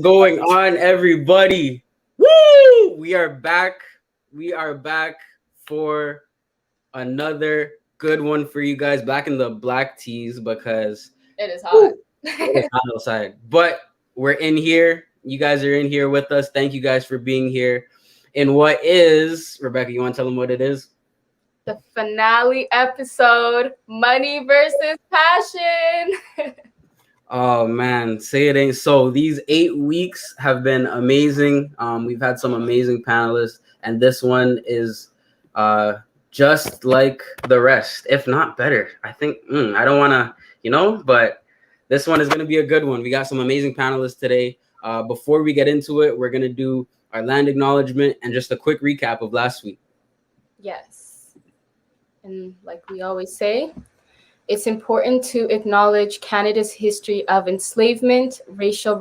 going on, everybody? Woo! We are back. We are back for another good one for you guys. Back in the black tees because it is hot. It's hot outside. But we're in here. You guys are in here with us. Thank you guys for being here. And what is, Rebecca, you want to tell them what it is? The finale episode, Money versus Passion. Oh man, say it ain't so. These 8 weeks have been amazing. We've had some amazing panelists, and this one is just like the rest, if not better. I think I don't want to, but this one is going to be a good one. We got some amazing panelists today. Before we get into it, we're going to do our land acknowledgement and just a quick recap of last week. Yes, and like we always say, it's important to acknowledge Canada's history of enslavement, racial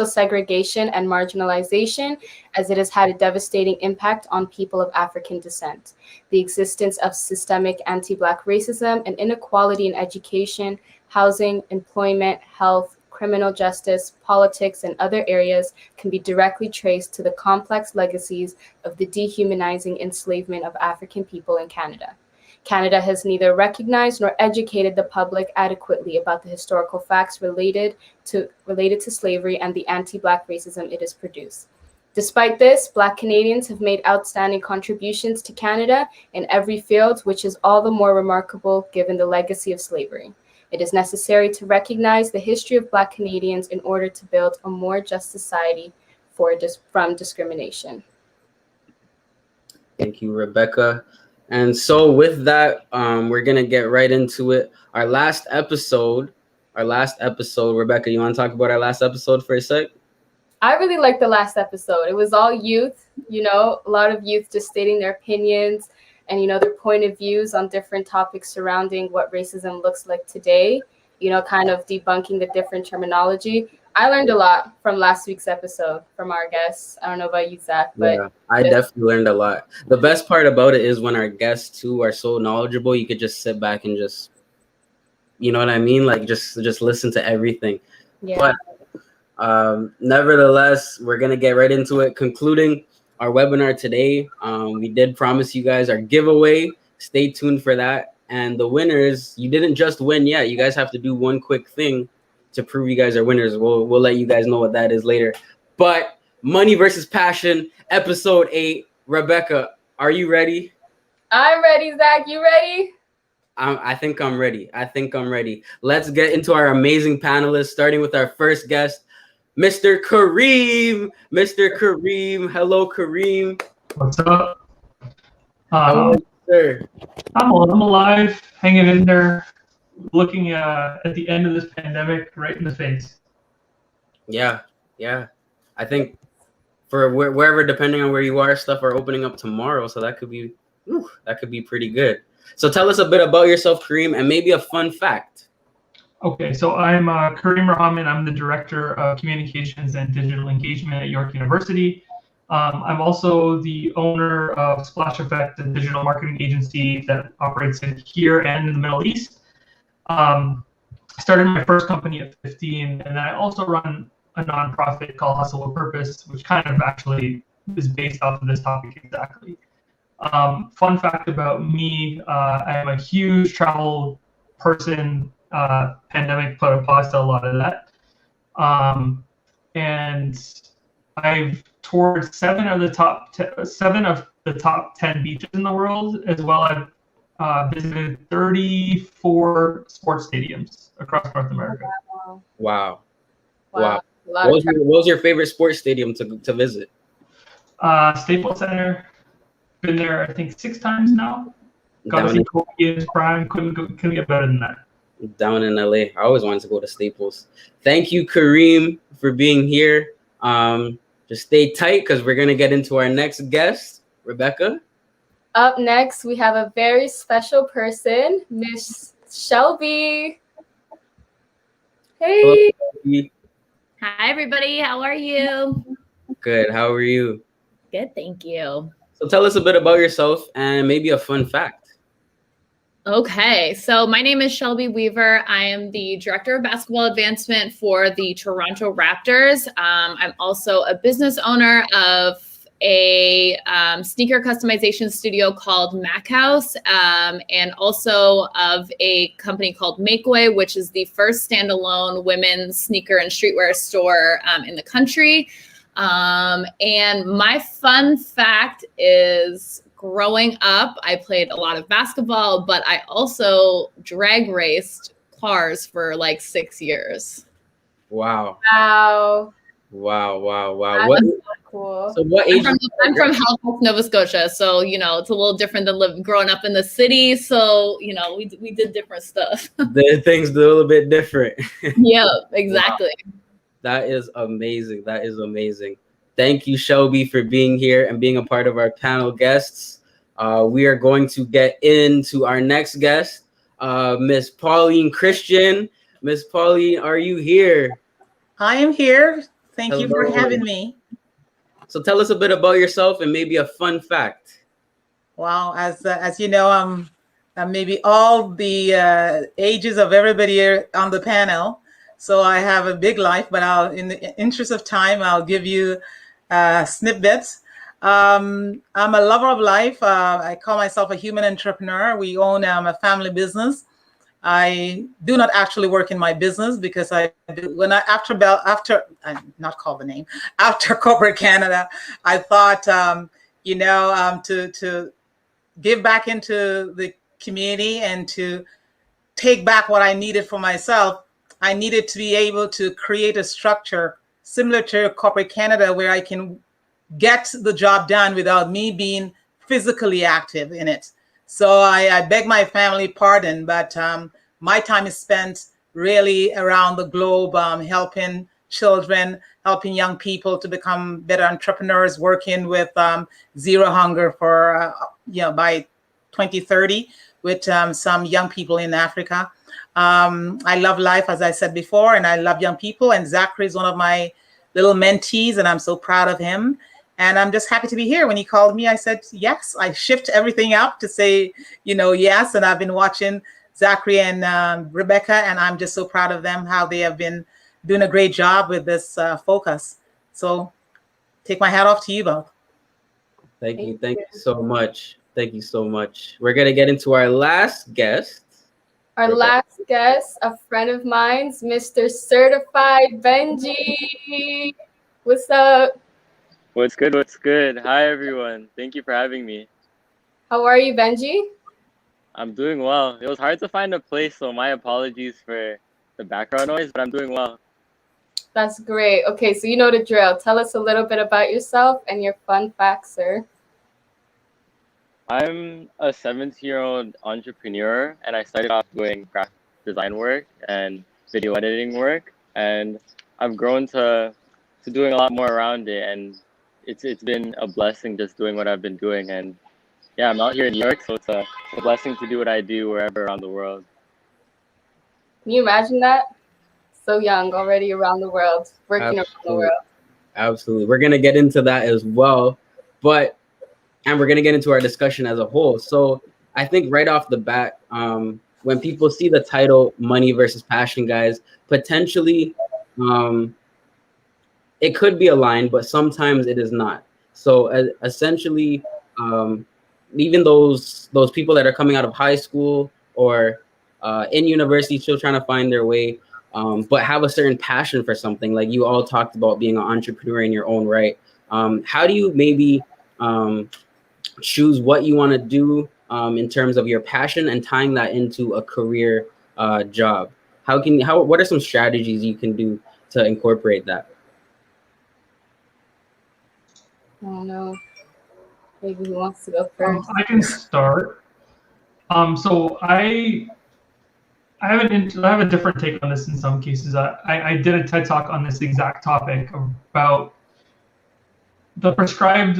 segregation, and marginalization, as it has had a devastating impact on people of African descent. The existence of systemic anti-Black racism and inequality in education, housing, employment, health, criminal justice, politics, and other areas can be directly traced to the complex legacies of the dehumanizing enslavement of African people in Canada. Canada has neither recognized nor educated the public adequately about the historical facts related to slavery and the anti-Black racism it has produced. Despite this, Black Canadians have made outstanding contributions to Canada in every field, which is all the more remarkable given the legacy of slavery. It is necessary to recognize the history of Black Canadians in order to build a more just society from discrimination. Thank you, Rebecca. And so with that, we're going to get right into it. Our last episode, Rebecca, you want to talk about our last episode for a sec? I really liked the last episode. It was all youth, a lot of youth just stating their opinions and, their point of views on different topics surrounding what racism looks like today, kind of debunking the different terminology. I learned a lot from last week's episode from our guests. I don't know about you, Zach, but yeah, I definitely learned a lot. The best part about it is when our guests too are so knowledgeable, you could just sit back and just, you know what I mean? Like just listen to everything. Yeah. But nevertheless, we're gonna get right into it. Concluding our webinar today, we did promise you guys our giveaway. Stay tuned for that. And the winners, you didn't just win yet. You guys have to do one quick thing to prove you guys are winners. We'll let you guys know what that is later. But Money versus Passion, episode 8. Rebecca, are you ready? I'm ready, Zach. You ready? I think I'm ready. Let's get into our amazing panelists, starting with our first guest, Mr. Kareem. Mr. Kareem. Hello, Kareem. What's up? How are you, sir? I'm alive, hanging in there, looking at the end of this pandemic right in the face. Yeah. I think for wherever, depending on where you are, stuff are opening up tomorrow, so that could be pretty good. So tell us a bit about yourself, Kareem, and maybe a fun fact. Okay, so I'm Kareem Rahman. I'm the Director of Communications and Digital Engagement at York University. I'm also the owner of Splash Effect, a digital marketing agency that operates here and in the Middle East. I started my first company at 15, and then I also run a nonprofit called Hustle with Purpose, which kind of actually is based off of this topic exactly. Fun fact about me, I am a huge travel person. Pandemic put a pause to a lot of that. And I've toured 7 of the top 10 beaches in the world, as well as visited 34 sports stadiums across North America. Wow. What was your favorite sports stadium to visit? Staples Center. Been there, I think, 6 times now. Got to see Kobe in his prime. Couldn't get better than that. Down in LA. I always wanted to go to Staples. Thank you, Kareem, for being here. Just stay tight because we're going to get into our next guest, Rebecca. Up next, we have a very special person, Miss Shelby. Hey. Hello. Hi, everybody. How are you? Good. How are you? Good, thank you. So tell us a bit about yourself and maybe a fun fact. Okay, so my name is Shelby Weaver. I am the Director of Basketball Advancement for the Toronto Raptors. I'm also a business owner of a sneaker customization studio called Mac House, and also of a company called Makeway, which is the first standalone women's sneaker and streetwear store in the country. And my fun fact is, growing up, I played a lot of basketball, but I also drag raced cars for like 6 years. Wow. Wow. Wow. That's so cool. So what age? I'm from Halifax, Nova Scotia, so it's a little different than growing up in the city. So we did different stuff. The things a little bit different. Yeah, exactly. Wow. That is amazing. Thank you, Shelby, for being here and being a part of our panel guests. We are going to get into our next guest, Miss Pauline Christian. Miss Pauline, are you here? I am here. Thank you for Hello. having me. So tell us a bit about yourself and maybe a fun fact. Wow, as you know, I'm maybe all the ages of everybody here on the panel. So I have a big life, but in the interest of time, I'll give you snippets. I'm a lover of life. I call myself a human entrepreneur. We own a family business. I do not actually work in my business because after corporate Canada, I thought to give back into the community and to take back what I needed for myself. I needed to be able to create a structure similar to corporate Canada where I can get the job done without me being physically active in it. So I beg my family pardon, but my time is spent really around the globe, helping children, helping young people to become better entrepreneurs, working with Zero Hunger for, by 2030 with some young people in Africa. I love life, as I said before, and I love young people. And Zachary is one of my little mentees, and I'm so proud of him. And I'm just happy to be here. When he called me, I said, yes. I shift everything up to say, yes. And I've been watching Zachary and Rebecca, and I'm just so proud of them, how they have been doing a great job with this focus. So take my hat off to you both. Thank you so much. We're going to get into our last guest. Our last guest, a friend of mine's, Mr. Certified Benji. What's up? What's good? Hi, everyone. Thank you for having me. How are you, Benji? I'm doing well. It was hard to find a place, so my apologies for the background noise, but I'm doing well. That's great. Okay, so you know the drill. Tell us a little bit about yourself and your fun facts, sir. I'm a 17-year-old entrepreneur, and I started off doing graphic design work and video editing work, and I've grown to doing a lot more around it, and it's been a blessing just doing what I've been doing. And yeah, I'm out here in New York, so it's a blessing to do what I do wherever around the world. Can you imagine that? So young, already around the world, working around the world. Absolutely. We're going to get into that as well, and we're going to get into our discussion as a whole. So I think right off the bat, when people see the title Money versus Passion, guys, potentially it could be aligned, but sometimes it is not. So essentially, even those people that are coming out of high school or in university still trying to find their way, but have a certain passion for something, like you all talked about being an entrepreneur in your own right. How do you maybe choose what you want to do in terms of your passion and tying that into a career job? What are some strategies you can do to incorporate that? I don't know. Maybe who wants to go first? I can start. So I have a different take on this in some cases. I did a TED Talk on this exact topic about the prescribed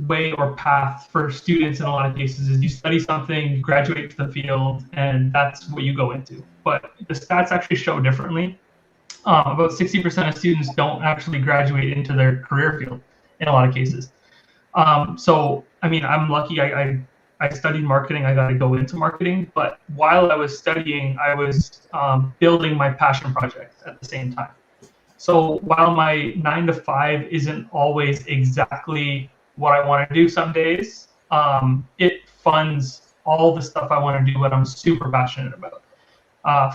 way or path for students in a lot of cases is you study something, you graduate to the field, and that's what you go into. But the stats actually show differently. About 60% of students don't actually graduate into their career field in a lot of cases. So, I mean, I'm lucky. I I studied marketing, I got to go into marketing. But while I was studying, I was building my passion project at the same time. So while my 9 to 5 isn't always exactly what I want to do some days, it funds all the stuff I want to do what I'm super passionate about.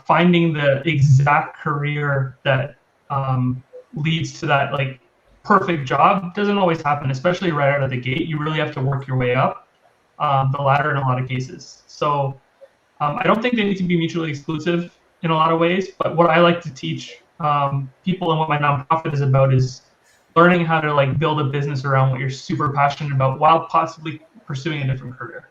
Finding the exact career that leads to that like perfect job doesn't always happen, especially right out of the gate. You really have to work your way up the ladder in a lot of cases. So I don't think they need to be mutually exclusive in a lot of ways, but what I like to teach people and what my nonprofit is about is learning how to like build a business around what you're super passionate about while possibly pursuing a different career.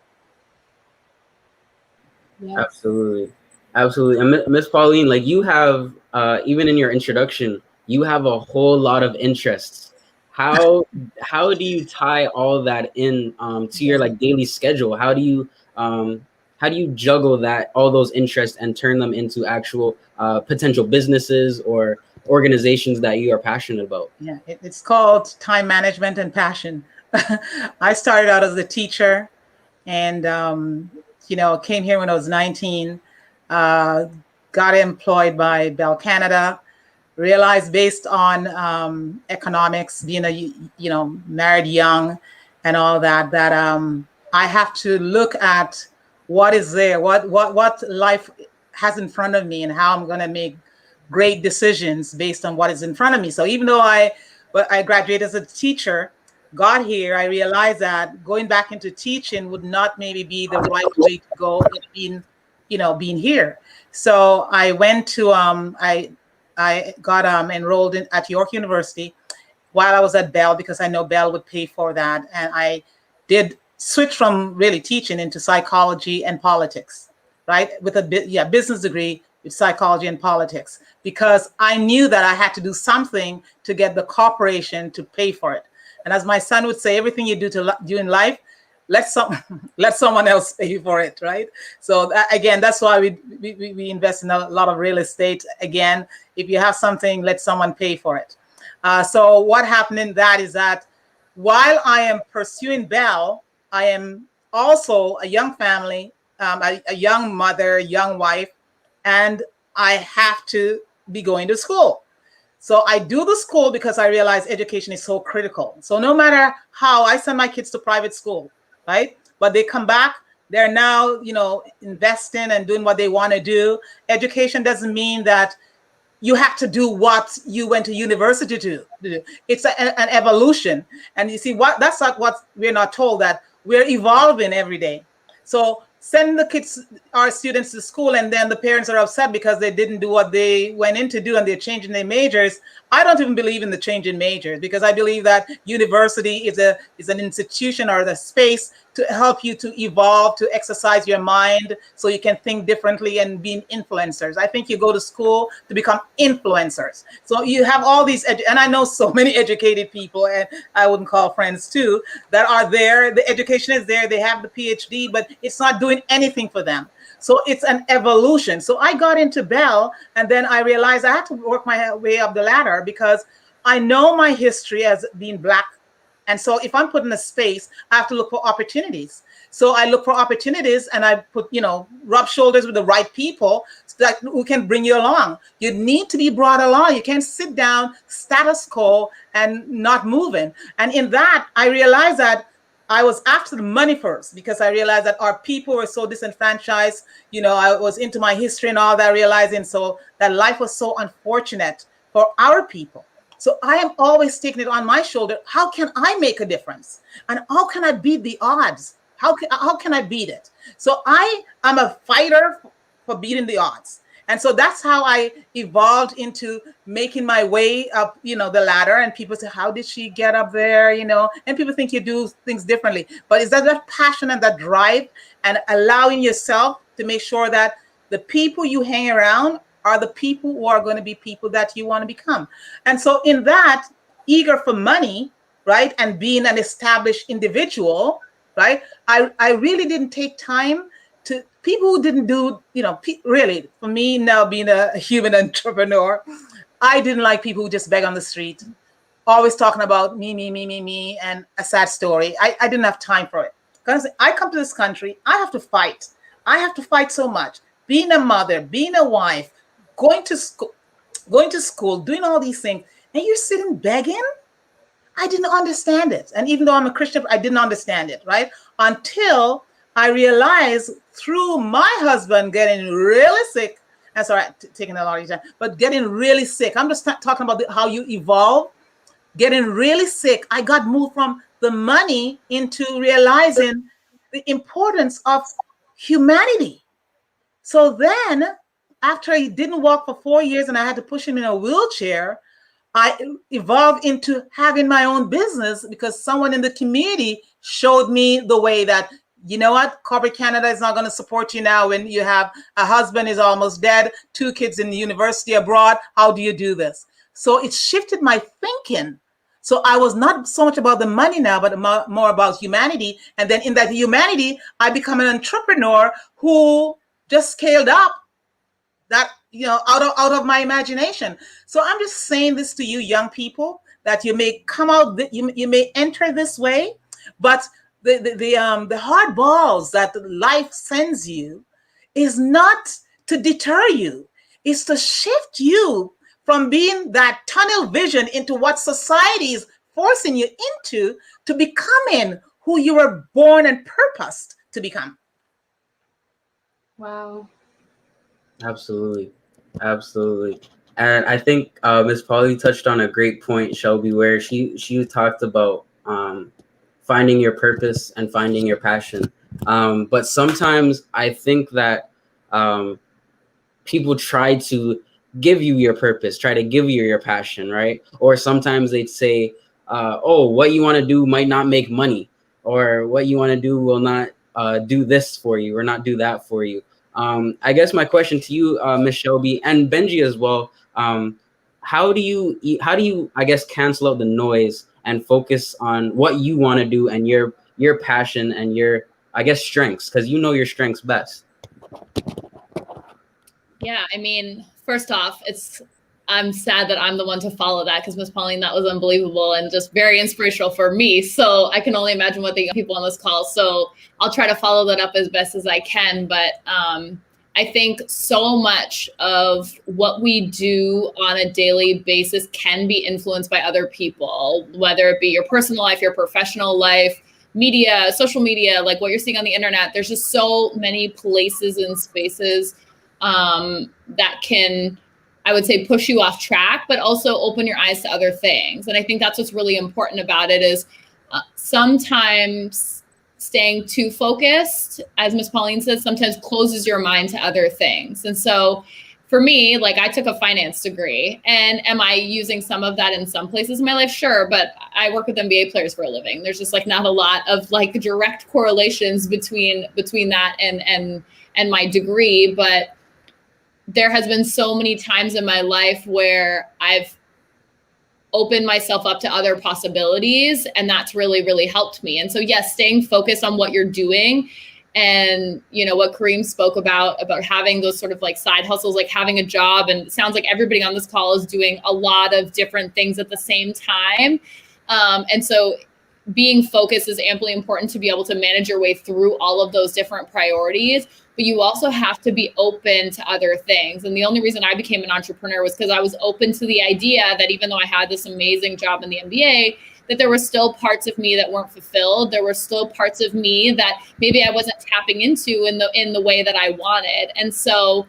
Yes. Absolutely. Absolutely. And Miss Pauline, like you have, even in your introduction, you have a whole lot of interests. How do you tie all that in to your like daily schedule? How do you juggle that, all those interests, and turn them into actual potential businesses or organizations that you are passionate about? Yeah, it's called time management and passion. I started out as a teacher, and came here when I was 19. Got employed by Bell Canada. Realized based on economics, being married young, and all that, that I have to look at what is there, what life has in front of me, and how I'm going to make great decisions based on what is in front of me. So even though I graduated as a teacher, got here, I realized that going back into teaching would not maybe be the right way to go in being here. So I went to I got enrolled at York University while I was at Bell, because I know Bell would pay for that, and I did switch from really teaching into psychology and politics, right? With a business degree with psychology and politics, because I knew that I had to do something to get the corporation to pay for it. And as my son would say, everything you do in life, let someone else pay for it, right? So again, that's why we invest in a lot of real estate. Again, if you have something, let someone pay for it. So what happened in that is that while I am pursuing Bell, I am also a young family, a young mother, young wife, and I have to be going to school. So I do the school because I realize education is so critical. So no matter how, I send my kids to private school, right? But they come back, they're now, investing and doing what they want to do. Education doesn't mean that you have to do what you went to university to do. It's an evolution. And you see, that's not what we're not told, that we're evolving every day. So send the kids, our students, to school, and then the parents are upset because they didn't do what they went in to do and they're changing their majors. I don't even believe in the change in majors, because I believe that university is an institution or the space to help you to evolve, to exercise your mind so you can think differently and be influencers. I think you go to school to become influencers. So you have all these, and I know so many educated people, and I wouldn't call friends too, that are there. The education is there. They have the PhD, but it's not doing anything for them. So it's an evolution. So I got into Bell, and then I realized I had to work my way up the ladder, because I know my history as being Black. And so if I'm put in a space, I have to look for opportunities. So I look for opportunities, and I put, rub shoulders with the right people that who can bring you along. You need to be brought along. You can't sit down, status quo, and not moving. And in that, I realized that I was after the money first, because I realized that our people were so disenfranchised. I was into my history and all that, realizing so that life was so unfortunate for our people. So I am always taking it on my shoulder. How can I make a difference? And how can I beat the odds? How can I beat it? So I am a fighter for beating the odds. And so that's how I evolved into making my way up, the ladder. And people say, how did she get up there? And people think you do things differently. But it's that passion and that drive, and allowing yourself to make sure that the people you hang around are the people who are going to be people that you want to become. And so in that, eager for money, right, and being an established individual, right, I really didn't take time to people who didn't do, really, for me now being a human entrepreneur, I didn't like people who just beg on the street, always talking about me, and a sad story. I didn't have time for it. Because I come to this country, I have to fight. I have to fight so much. Being a mother, being a wife, going to school, doing all these things, and you're sitting begging? I didn't understand it. And even though I'm a Christian, I didn't understand it, right? Until I realized through my husband getting really sick. That's all right, taking a lot of time, but getting really sick. I'm just talking about how you evolve. Getting really sick, I got moved from the money into realizing the importance of humanity. So then, after he didn't walk for 4 years and I had to push him in a wheelchair, I evolved into having my own business because someone in the community showed me the way that, you know what, corporate Canada is not going to support you now when you have a husband is almost dead, 2 kids in the university abroad. How do you do this? So it shifted my thinking. So I was not so much about the money now, but more about humanity. And then in that humanity, I become an entrepreneur who just scaled up that, out of my imagination. So I'm just saying this to you young people, that you may come out, you may enter this way, but the hard balls that life sends you is not to deter you. It's to shift you from being that tunnel vision into what society is forcing you into, to becoming who you were born and purposed to become. Wow. Absolutely. And I think Ms. Polly touched on a great point, Shelby, where she talked about finding your purpose and finding your passion. But sometimes I think that people try to give you your purpose, try to give you your passion, right? Or sometimes they'd say, oh, what you want to do might not make money, or what you want to do will not do this for you or not do that for you. I guess my question to you, Ms. Shelby, and Benji as well, how do you, I guess, cancel out the noise and focus on what you want to do and your passion and your, I guess, strengths, because you know your strengths best? Yeah, I mean, first off, I'm sad that I'm the one to follow that, because Miss Pauline, that was unbelievable and just very inspirational for me. So I can only imagine what the young people on this call. So I'll try to follow that up as best as I can. But I think so much of what we do on a daily basis can be influenced by other people, whether it be your personal life, your professional life, media, social media, like what you're seeing on the internet. There's just so many places and spaces that can, I would say, push you off track, but also open your eyes to other things. And I think that's what's really important about it is sometimes staying too focused, as Ms. Pauline says, sometimes closes your mind to other things. And so for me, like, I took a finance degree, and am I using some of that in some places in my life? Sure. But I work with MBA players for a living. There's just like not a lot of like direct correlations between that and my degree. But there has been so many times in my life where I've opened myself up to other possibilities, and that's really, really helped me. And so, yes, staying focused on what you're doing, and, you know, what Kareem spoke about having those sort of like side hustles, like having a job. And it sounds like everybody on this call is doing a lot of different things at the same time. And so being focused is amply important to be able to manage your way through all of those different priorities. But you also have to be open to other things. And the only reason I became an entrepreneur was because I was open to the idea that even though I had this amazing job in the MBA, that there were still parts of me that weren't fulfilled. There were still parts of me that maybe I wasn't tapping into in the way that I wanted. And so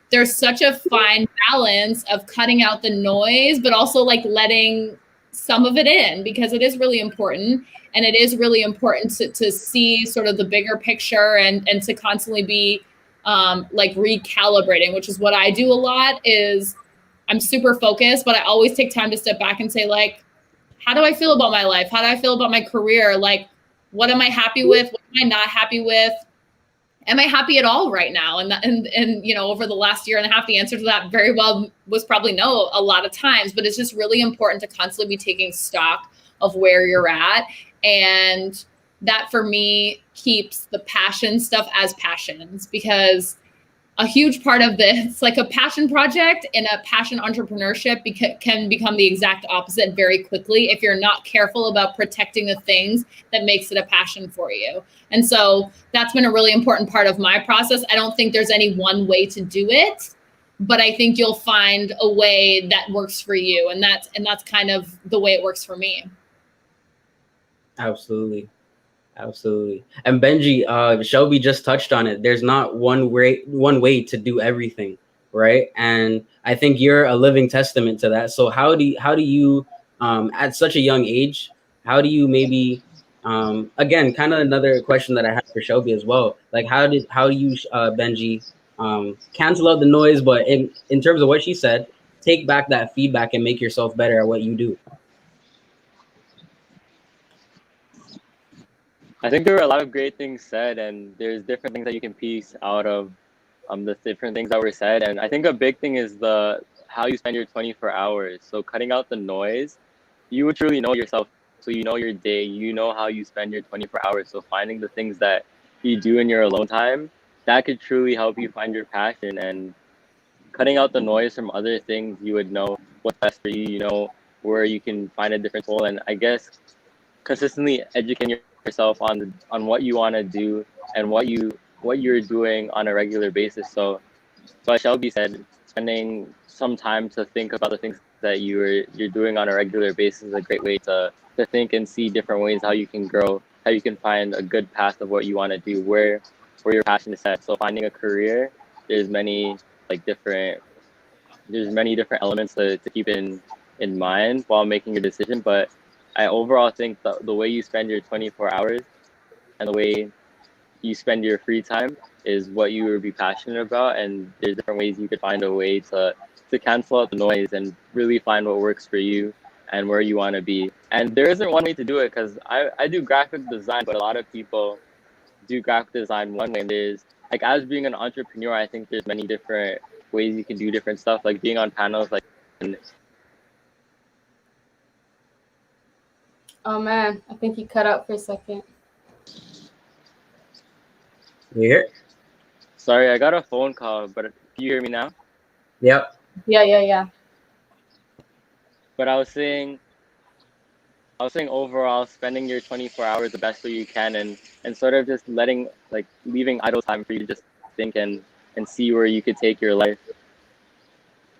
there's such a fine balance of cutting out the noise, but also like letting some of it in, because it is really important. And it is really important to see sort of the bigger picture and to constantly be like recalibrating, which is what I do a lot. Is I'm super focused, but I always take time to step back and say, like, how do I feel about my life? How do I feel about my career? Like, what am I happy with? What am I not happy with? Am I happy at all right now? And you know, over the last year and a half, the answer to that very well was probably no a lot of times. But it's just really important to constantly be taking stock of where you're at. And that for me keeps the passion stuff as passions, because a huge part of this, like a passion project and a passion entrepreneurship can become the exact opposite very quickly if you're not careful about protecting the things that makes it a passion for you. And so that's been a really important part of my process. I don't think there's any one way to do it, but I think you'll find a way that works for you. And that's kind of the way it works for me. Absolutely. Absolutely. And Benji, Shelby just touched on it. There's not one way to do everything, right? And I think you're a living testament to that. So how do you at such a young age, how do you maybe again, kind of another question that I have for Shelby as well. Like how do you Benji cancel out the noise, but in terms of what she said, take back that feedback and make yourself better at what you do? I think there were a lot of great things said, and there's different things that you can piece out of the different things that were said. And I think a big thing is how you spend your 24 hours. So cutting out the noise, you would truly know yourself. So you know your day, you know how you spend your 24 hours. So finding the things that you do in your alone time, that could truly help you find your passion. And cutting out the noise from other things, you would know what's best for you, you know where you can find a different soul. And I guess consistently educating yourself on what you want to do and what you're doing on a regular basis. So as Shelby said, spending some time to think about the things that you're doing on a regular basis is a great way to think and see different ways how you can grow, how you can find a good path of what you want to do, where your passion is set. So finding a career, there's many different elements to keep in mind while making your decision. But I overall think the way you spend your 24 hours and the way you spend your free time is what you would be passionate about. And there's different ways you could find a way to cancel out the noise and really find what works for you and where you want to be. And there isn't one way to do it, because I do graphic design, but a lot of people do graphic design one way. And there's as being an entrepreneur, I think there's many different ways you can do different stuff, like being on panels, Oh man, I think you cut out for a second. You hear? Sorry, I got a phone call, but can you hear me now? Yep. Yeah. But I was saying overall, spending your 24 hours the best way you can, and sort of just leaving idle time for you to just think and see where you could take your life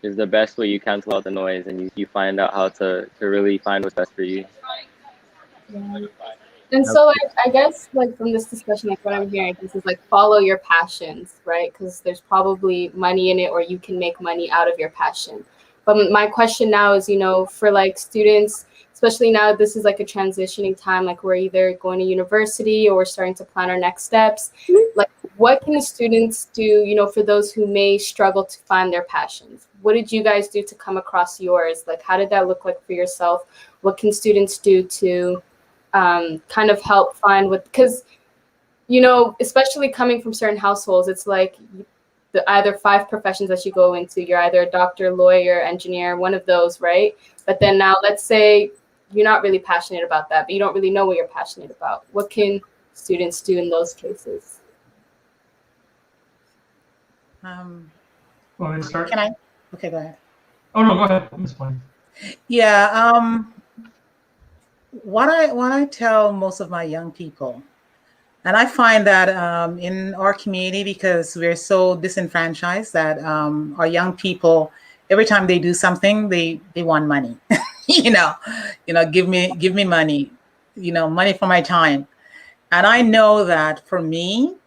is the best way you cancel out the noise and you find out how to really find what's best for you. Yeah. And so I guess from this discussion, what I'm hearing is follow your passions, right? Because there's probably money in it, or you can make money out of your passion. But my question now is, for students, especially now, this is a transitioning time, we're either going to university or we're starting to plan our next steps. What can the students do, for those who may struggle to find their passions? What did you guys do to come across yours? How did that look like for yourself? What can students do to kind of help find because, especially coming from certain households, it's the either 5 professions that you go into, you're either a doctor, lawyer, engineer, one of those, right? But then now let's say you're not really passionate about that, but you don't really know what you're passionate about. What can students do in those cases? Want me to start? Can I? Okay, go ahead. Oh no, go ahead. That's fine. Yeah. What I tell most of my young people, and I find that in our community, because we're so disenfranchised, that our young people, every time they do something, they want money. Give me money, money for my time. And I know that for me,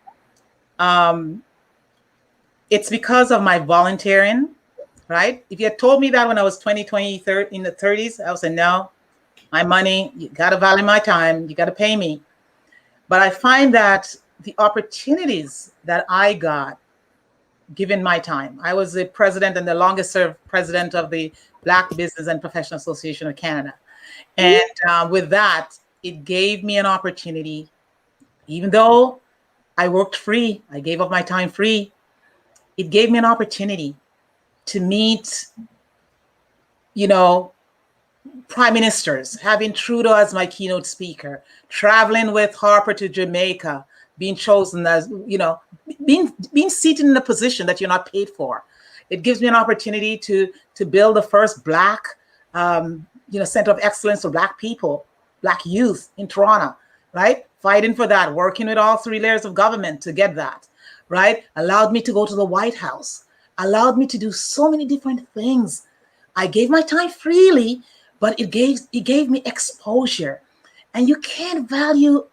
it's because of my volunteering, right? If you had told me that when I was 20, in the 30s, I would say, no, my money, you got to value my time, you got to pay me. But I find that the opportunities that I got, given my time, I was the president and the longest served president of the Black Business and Professional Association of Canada. And with that, it gave me an opportunity, even though I worked free, I gave up my time free, it gave me an opportunity to meet, prime ministers, having Trudeau as my keynote speaker, traveling with Harper to Jamaica, being chosen as, being seated in a position that you're not paid for. It gives me an opportunity to build the first Black, Center of Excellence for Black people, Black youth in Toronto, right? Fighting for that, working with all 3 layers of government to get that, right? Allowed me to go to the White House, allowed me to do so many different things. I gave my time freely, but it gave me exposure. And you can't value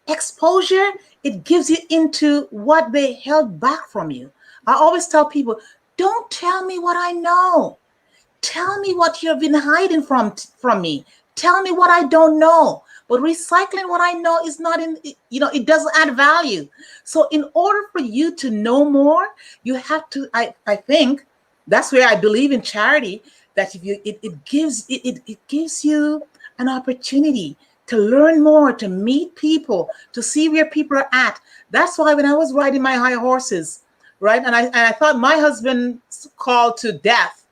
exposure. It gives you into what they held back from you. I always tell people, don't tell me what I know. Tell me what you've been hiding from me. Tell me what I don't know. But recycling what I know is not it doesn't add value. So in order for you to know more, you have to, I think that's where I believe in charity, that if it gives you an opportunity to learn more, to meet people, to see where people are at. That's why when I was riding my high horses, right, and I thought my husband's call to death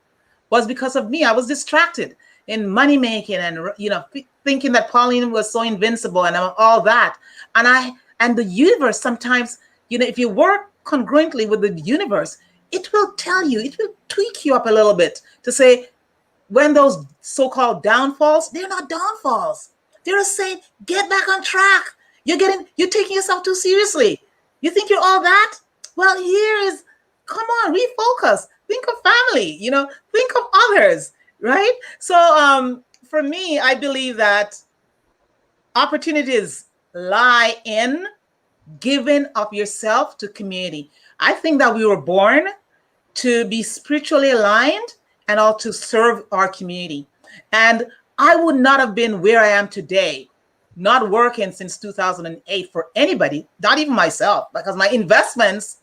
was because of me. I was distracted in money making and thinking that Pauline was so invincible and all that. And the universe sometimes, if you work congruently with the universe, it will tell you, it will tweak you up a little bit to say, when those so-called downfalls, they're not downfalls. They're saying, get back on track. You're taking yourself too seriously. You think you're all that? Well, come on, refocus. Think of family, think of others, right? So for me, I believe that opportunities lie in giving of yourself to community. I think that we were born to be spiritually aligned and also serve our community. And I would not have been where I am today, not working since 2008 for anybody, not even myself, because my investments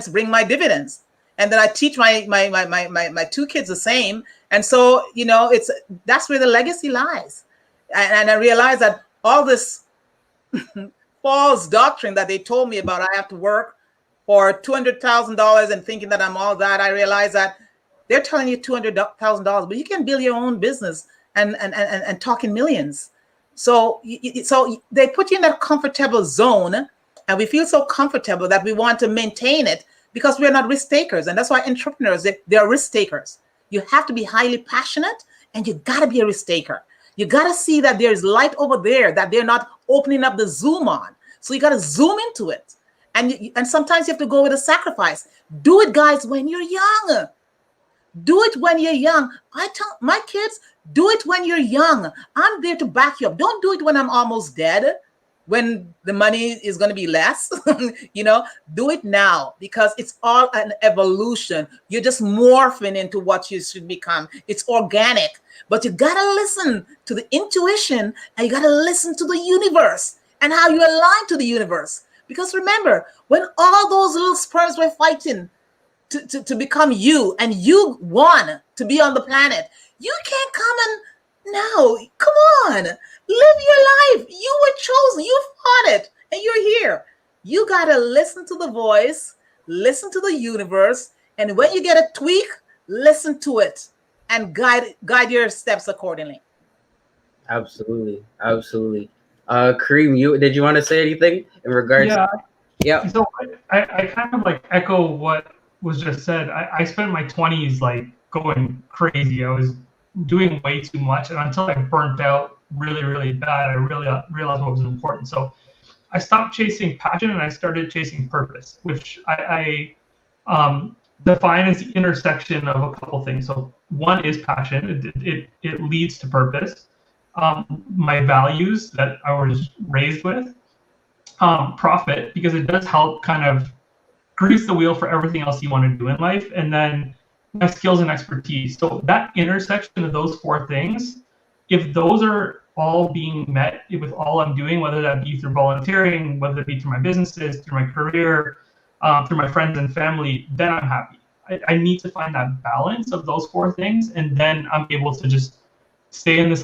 bring my dividends. And then I teach my 2 kids the same. And so, that's where the legacy lies. And I realized that all this false doctrine that they told me about, I have to work for $200,000 and thinking that I'm all that, I realized that they're telling you $200,000, but you can build your own business and talk in millions. So they put you in that comfortable zone, and we feel so comfortable that we want to maintain it because we're not risk takers. And that's why entrepreneurs, they are risk takers. You have to be highly passionate, and you got to be a risk taker. You got to see that there's light over there that they're not opening up the zoom on. So you got to zoom into it. And sometimes you have to go with a sacrifice. Do it, guys, when you're young. Do it when you're young. I tell my kids, do it when you're young. I'm there to back you up. Don't do it when I'm almost dead, when the money is going to be less. Do it now, because it's all an evolution. You're just morphing into what you should become. It's organic, but you got to listen to the intuition, and you got to listen to the universe and how you align to the universe. Because remember, when all those little sperms were fighting to become you, and you won to be on the planet, you can't come and no, come on, live your life. You were chosen, you fought it, and you're here. You got to listen to the voice, listen to the universe, and when you get a tweak, listen to it and guide your steps accordingly. Absolutely. Kareem, did you want to say anything in regards Yeah. So I kind of echo what was just said. I spent my 20s going crazy. I was doing way too much, and until I burnt out really, really bad, I really realized what was important. So I stopped chasing passion and I started chasing purpose, which I define as the intersection of a couple things. So one is passion. It leads to purpose. My values that I was raised with. Profit, because it does help kind of grease the wheel for everything else you want to do in life, and then my skills and expertise. So that intersection of those 4 things, if those are all being met with all I'm doing, whether that be through volunteering, whether it be through my businesses, through my career, through my friends and family, then I'm happy. I need to find that balance of those 4 things, and then I'm able to just stay in this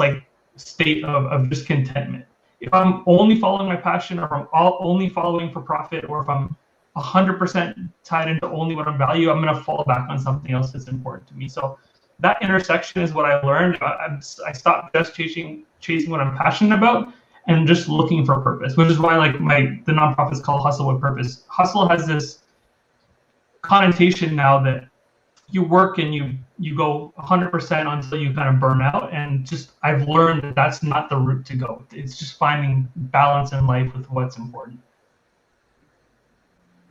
state of just contentment. If I'm only following my passion, or if I'm only following for profit, or if I'm 100% tied into only what I value, I'm going to fall back on something else that's important to me. So that intersection is what I learned. I stopped just chasing what I'm passionate about, and just looking for purpose, which is why like the nonprofit is called Hustle with Purpose. Hustle has this connotation now that you work and you go 100% until you kind of burn out, and just I've learned that that's not the route to go. It's just finding balance in life with what's important.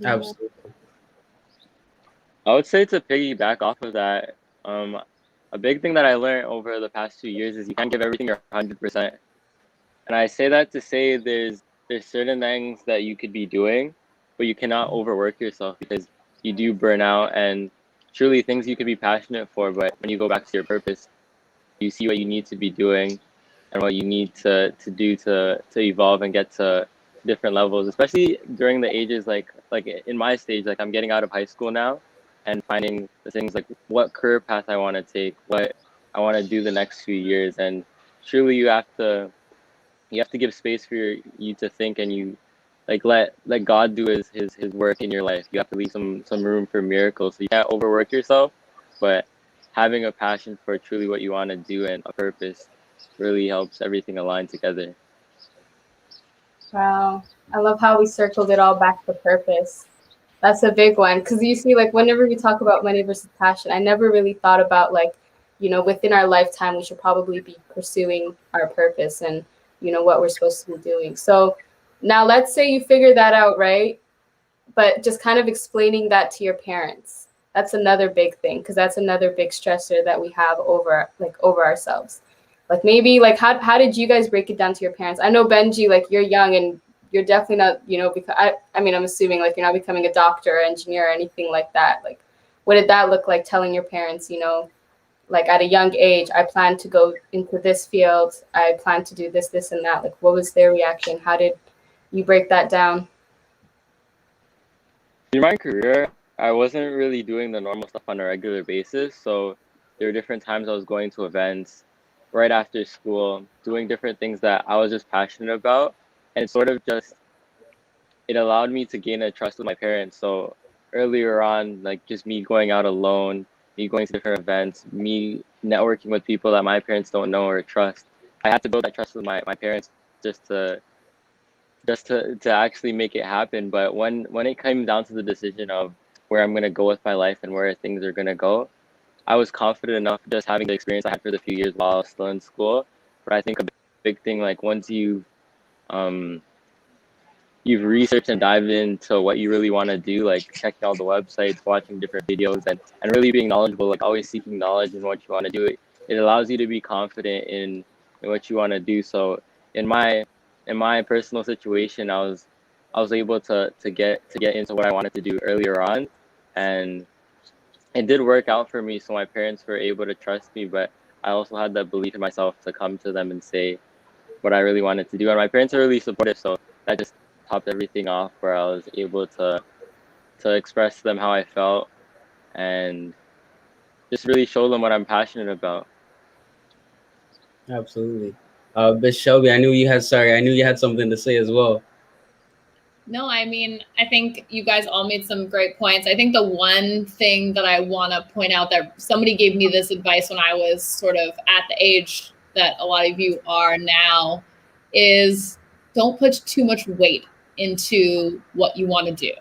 Absolutely. I would say to piggyback off of that, a big thing that I learned over the past 2 years is you can't give everything your 100%. And I say that to say there's certain things that you could be doing, but you cannot overwork yourself because you do burn out, and truly things you could be passionate for, but when you go back to your purpose, you see what you need to be doing and what you need to do to evolve and get to different levels, especially during the ages like in my stage, like I'm getting out of high school now and finding the things like what career path I want to take, what I want to do the next few years. And truly you have to give space for you to think, and you like let God do his work in your life. You have to leave some room for miracles. So you can't overwork yourself, but having a passion for truly what you want to do and a purpose really helps everything align together. Wow. I love how we circled it all back to purpose. That's a big one. Because you see, like, whenever we talk about money versus passion, I never really thought about, like, you know, within our lifetime, we should probably be pursuing our purpose and, you know, what we're supposed to be doing. So now let's say you figure that out, right? But just kind of explaining that to your parents. That's another big thing, because that's another big stressor that we have over ourselves. Like maybe like how did you guys break it down to your parents? I know Benji, like you're young and you're definitely not, you know, because I mean, I'm assuming like you're not becoming a doctor or engineer or anything like that. Like, what did that look like, telling your parents, you know, like at a young age, I plan to go into this field, I plan to do this, this, and that? Like, what was their reaction? How did you break that down? In my career, I wasn't really doing the normal stuff on a regular basis. So there were different times I was going to events right after school, doing different things that I was just passionate about. And sort of just, it allowed me to gain a trust with my parents. So earlier on, like just me going out alone, me going to different events, me networking with people that my parents don't know or trust. I had to build that trust with my parents just to actually make it happen. But when it came down to the decision of where I'm going to go with my life and where things are going to go, I was confident enough just having the experience I had for the few years while I was still in school. But I think a big thing, like once you've researched and dived into what you really want to do, like checking all the websites, watching different videos, and really being knowledgeable, like always seeking knowledge in what you want to do, it allows you to be confident in what you want to do. So in my personal situation, I was able to get into what I wanted to do earlier on, and it did work out for me. So my parents were able to trust me, but I also had that belief in myself to come to them and say what I really wanted to do. And my parents are really supportive, so that just topped everything off, where I was able to express to them how I felt and just really show them what I'm passionate about. Absolutely. Miss Shelby, I knew you had something to say as well. No, I mean, I think you guys all made some great points. I think the one thing that I want to point out, that somebody gave me this advice when I was sort of at the age that a lot of you are now, is don't put too much weight into what you want to do.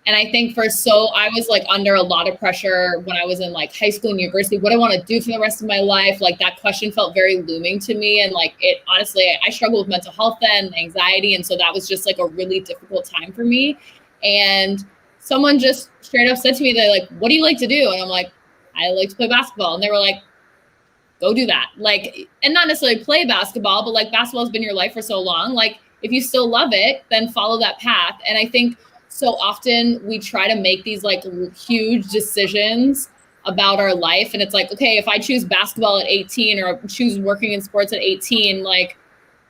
And I think I was like under a lot of pressure when I was in like high school and university. What do I want to do for the rest of my life? Like that question felt very looming to me. And like it, honestly, I struggled with mental health and anxiety. And so that was just like a really difficult time for me. And someone just straight up said to me, they're like, what do you like to do? And I'm like, I like to play basketball. And they were like, go do that. Like, and not necessarily play basketball, but like basketball has been your life for so long. Like if you still love it, then follow that path. And I think so often we try to make these like huge decisions about our life. And it's like, okay, if I choose basketball at 18 or choose working in sports at 18, like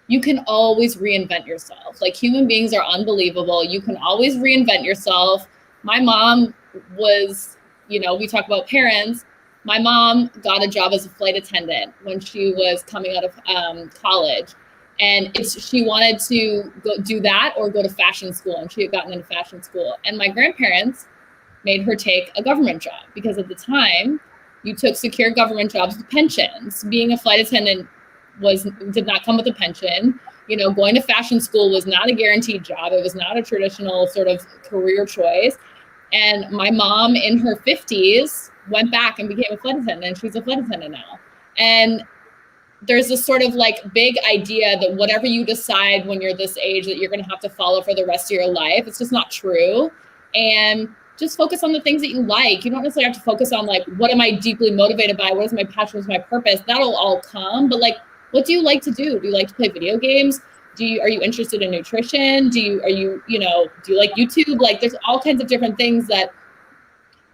you can always reinvent yourself. Like human beings are unbelievable. You can always reinvent yourself. My mom was, you know, we talk about parents. My mom got a job as a flight attendant when she was coming out of college. And she wanted to go do that or go to fashion school. And she had gotten into fashion school. And my grandparents made her take a government job, because at the time you took secure government jobs with pensions. Being a flight attendant did not come with a pension. going to fashion school was not a guaranteed job. It was not a traditional sort of career choice. And my mom in her 50s went back and became a flight attendant, and she's a flight attendant now. And there's this sort of like big idea that whatever you decide when you're this age that you're going to have to follow for the rest of your life, it's just not true. And just focus on the things that you like. You don't necessarily have to focus on like, what am I deeply motivated by? What is my passion? What is my purpose? That'll all come. But like, what do you like to do? Do you like to play video games? Are you interested in nutrition? Do you like YouTube? Like, there's all kinds of different things that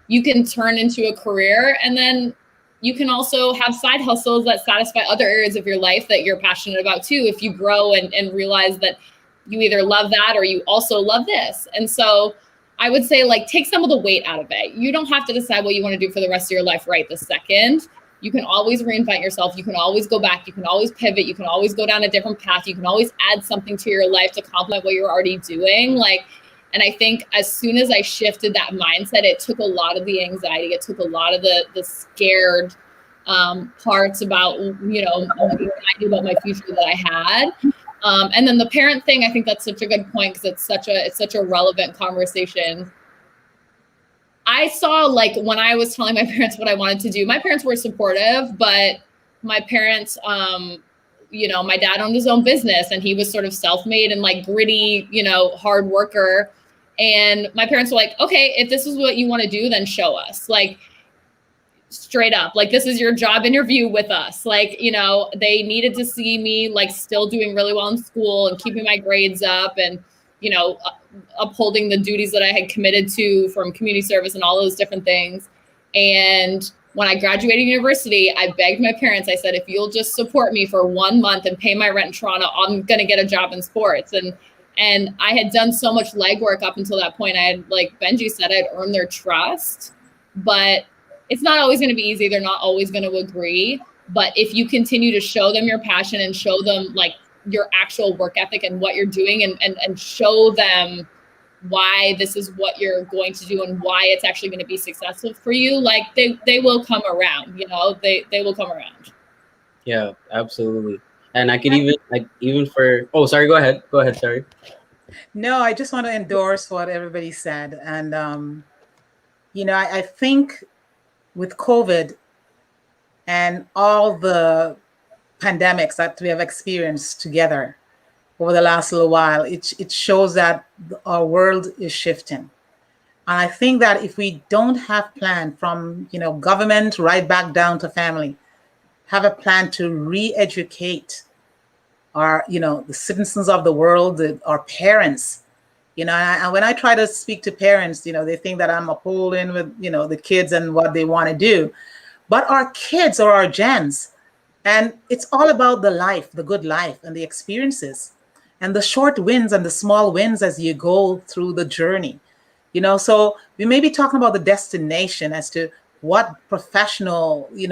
you can turn into a career. And then you can also have side hustles that satisfy other areas of your life that you're passionate about too, if you grow and realize that you either love that or you also love this. And so I would say, like, take some of the weight out of it. You don't have to decide what you want to do for the rest of your life right this second. You can always reinvent yourself. You can always go back. You can always pivot. You can always go down a different path. You can always add something to your life to complement what you're already doing. And I think as soon as I shifted that mindset, it took a lot of the anxiety. It took a lot of the scared parts about, anxiety about my future that I had. And then the parent thing, I think that's such a good point, because it's such a relevant conversation. I saw, like, when I was telling my parents what I wanted to do, my parents were supportive, but my parents, my dad owned his own business, and he was sort of self-made and like gritty, hard worker. And my parents were like, okay, if this is what you want to do, then show us. Like, straight up, like, this is your job interview with us. Like, they needed to see me like still doing really well in school and keeping my grades up and, upholding the duties that I had committed to from community service and all those different things. And when I graduated university, I begged my parents, I said, if you'll just support me for 1 month and pay my rent in Toronto, I'm going to get a job in sports. And I had done so much legwork up until that point. I had, like Benji said, I'd earned their trust, but it's not always going to be easy. They're not always going to agree. But if you continue to show them your passion and show them like your actual work ethic and what you're doing, and show them why this is what you're going to do and why it's actually going to be successful for you, like they will come around, they will come around. Yeah, absolutely. And I could even for, oh, sorry, go ahead. Sorry. No, I just want to endorse what everybody said. And, I think with COVID and all the pandemics that we have experienced together over the last little while, it shows that our world is shifting. And I think that if we don't have plan from, government right back down to family, have a plan to re-educate our, the citizens of the world, our parents, and when I try to speak to parents, they think that I'm upholding with, the kids and what they want to do. But our kids are our gems. And it's all about the life, the good life and the experiences and the short wins and the small wins as you go through the journey. So we may be talking about the destination as to what professional, they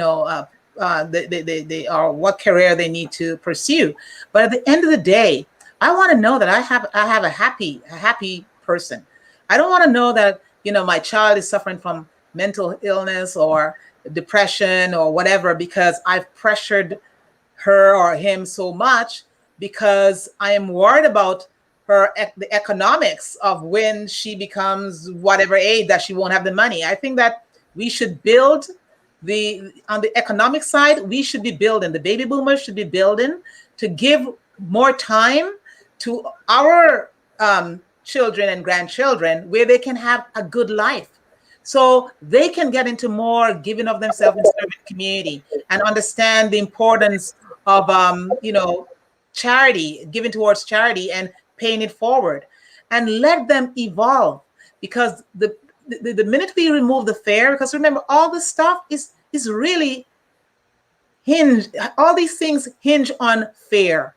are, what career they need to pursue. But at the end of the day, I want to know that I have a happy person. I don't want to know that, my child is suffering from mental illness or depression or whatever because I've pressured her or him so much because I am worried about the economics of when she becomes whatever age that she won't have the money. I think that we should build on the economic side, we should be building, the baby boomers should be building to give more time to our children and grandchildren where they can have a good life. So they can get into more giving of themselves in serving the community and understand the importance of, charity, giving towards charity and paying it forward, and let them evolve. Because the minute we remove the fear, because remember, all this stuff is really hinged, all these things hinge on fear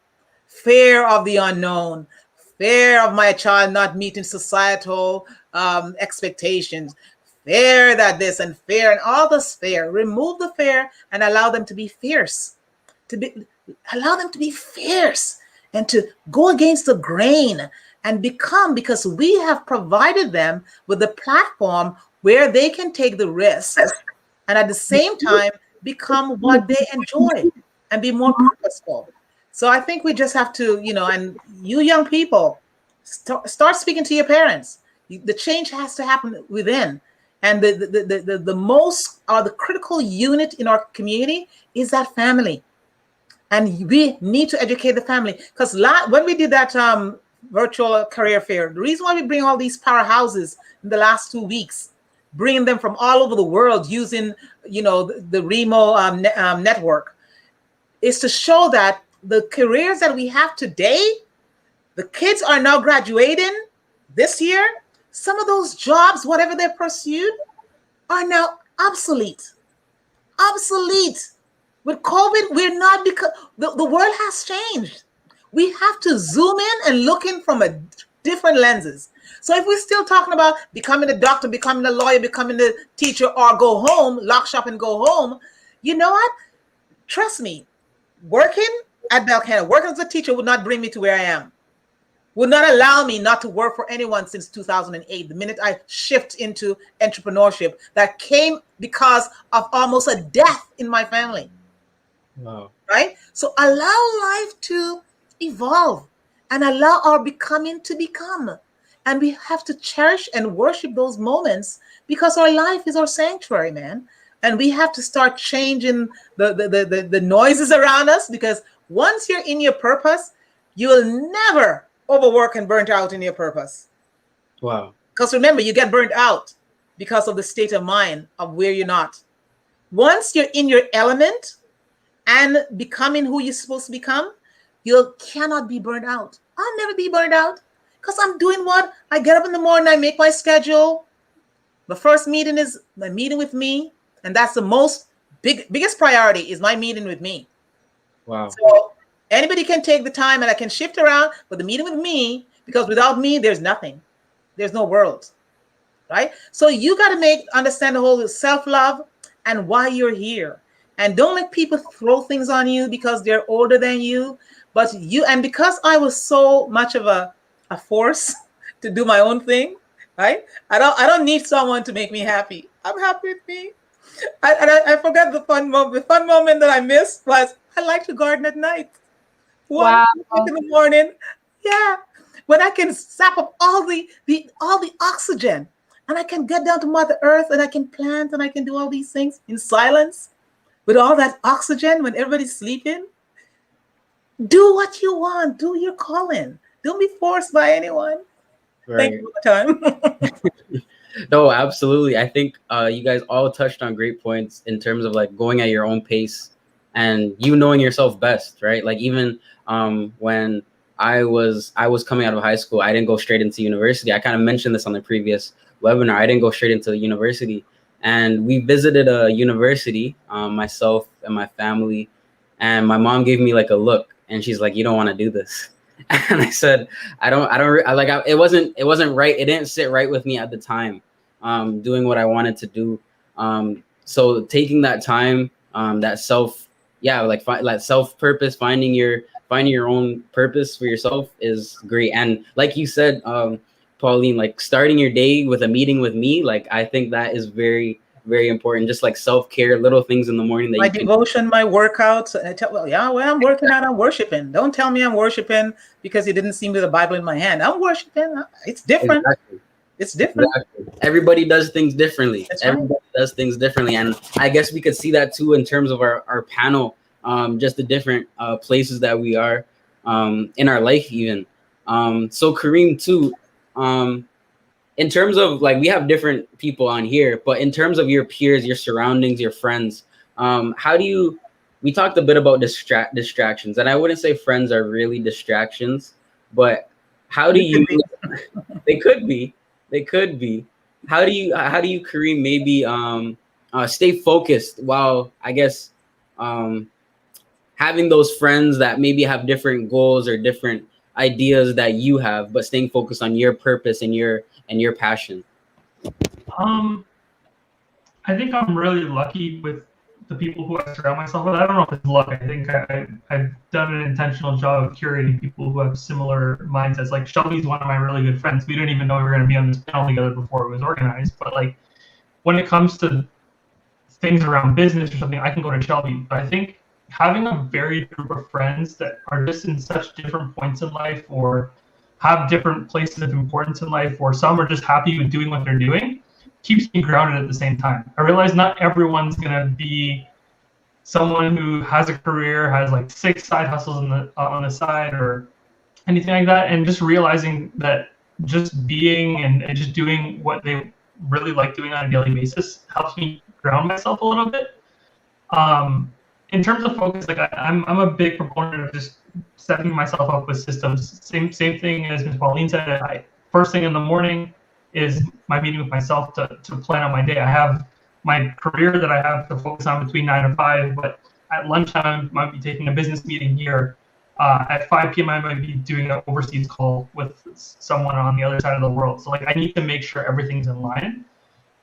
of the unknown, fear of my child not meeting societal expectations, fear that this and fear and all this fear. Remove the fear and allow them to be fierce, allow them to be fierce and to go against the grain and become, because we have provided them with the platform where they can take the risks and at the same time become what they enjoy and be more purposeful. So I think we just have to, and you young people, start speaking to your parents. The change has to happen within. And the most, or the critical unit in our community is that family. And we need to educate the family. Because when we did that virtual career fair, the reason why we bring all these powerhouses in the last 2 weeks, bringing them from all over the world using, the Remo network, is to show that the careers that we have today, the kids are now graduating this year. Some of those jobs, whatever they pursued, are now obsolete. Obsolete. With COVID, we're not, because the world has changed. We have to zoom in and look in from a different lenses. So if we're still talking about becoming a doctor, becoming a lawyer, becoming a teacher, or go home, lock shop and go home, you know what? Trust me, working at Bell Canada, working as a teacher would not bring me to where I am. Would not allow me not to work for anyone since 2008, the minute I shift into entrepreneurship. That came because of almost a death in my family. Wow. Right? So allow life to evolve and allow our becoming to become. And we have to cherish and worship those moments, because our life is our sanctuary, man. And we have to start changing the noises around us, because once you're in your purpose, you will never overwork and burnt out in your purpose. Wow. Because remember, you get burnt out because of the state of mind of where you're not. Once you're in your element and becoming who you're supposed to become, you cannot be burnt out. I'll never be burnt out, because I'm doing what? I get up in the morning, I make my schedule. The first meeting is my meeting with me. And that's the biggest priority, is my meeting with me. Wow. So anybody can take the time and I can shift around, but the meeting with me, because without me, there's nothing. There's no world, right? So you got to understand the whole self-love and why you're here. And don't let people throw things on you because they're older than you. But and because I was so much of a force to do my own thing, right? I don't need someone to make me happy. I'm happy with me. I forgot the fun moment. The fun moment that I missed was I like to garden at night. Wow. 1 in the morning. Yeah. When I can sap up all the oxygen, and I can get down to Mother Earth, and I can plant, and I can do all these things in silence with all that oxygen when everybody's sleeping. Do what you want. Do your calling. Don't be forced by anyone. Right. Thank you for the time. No, absolutely. I think you guys all touched on great points in terms of like going at your own pace and you knowing yourself best, right? Like even when I was coming out of high school, I didn't go straight into university. I kind of mentioned this on the previous webinar. I didn't go straight into university, and we visited a university, myself and my family, and my mom gave me like a look, and she's like, "You don't want to do this." And I said, it wasn't right. It didn't sit right with me at the time, doing what I wanted to do. So taking that time, that self purpose, finding your own purpose for yourself is great. And like you said, Pauline, like starting your day with a meeting with me, like I think that is very, very important. Just like self-care, little things in the morning that my devotion, my workouts. And when I'm working out, I'm worshiping. Don't tell me I'm worshiping because you didn't see me with a Bible in my hand. I'm worshiping. It's different. Exactly. It's different. Exactly. Everybody does things differently. That's Everybody does things differently. And I guess we could see that too in terms of our panel, just the different places that we are in our life even. So Kareem too, in terms of like, we have different people on here, but in terms of your peers, your surroundings, your friends, we talked a bit about distractions, and I wouldn't say friends are really distractions, but how do you, they could be, how do you, Kareem, maybe stay focused while, I guess, having those friends that maybe have different goals or different ideas that you have, but staying focused on your purpose and your passion? I think I'm really lucky with the people who I surround myself with. I don't know if it's luck. I think I've done an intentional job of curating people who have similar mindsets. Like Shelby's one of my really good friends. We didn't even know we were going to be on this panel together before it was organized. But like when it comes to things around business or something, I can go to Shelby. But I think having a varied group of friends that are just in such different points in life, or have different places of importance in life, or some are just happy with doing what they're doing, keeps me grounded at the same time. I realize not everyone's gonna be someone who has a career, has like 6 side hustles on the side or anything like that, and just realizing that just being and just doing what they really like doing on a daily basis helps me ground myself a little bit. In terms of focus, like I'm a big proponent of just setting myself up with systems. Same thing as Ms. Pauline said. First thing in the morning is my meeting with myself to plan out my day. I have my career that I have to focus on between 9 and 5, but at lunchtime I might be taking a business meeting here. At 5 p.m. I might be doing an overseas call with someone on the other side of the world. So like I need to make sure everything's in line.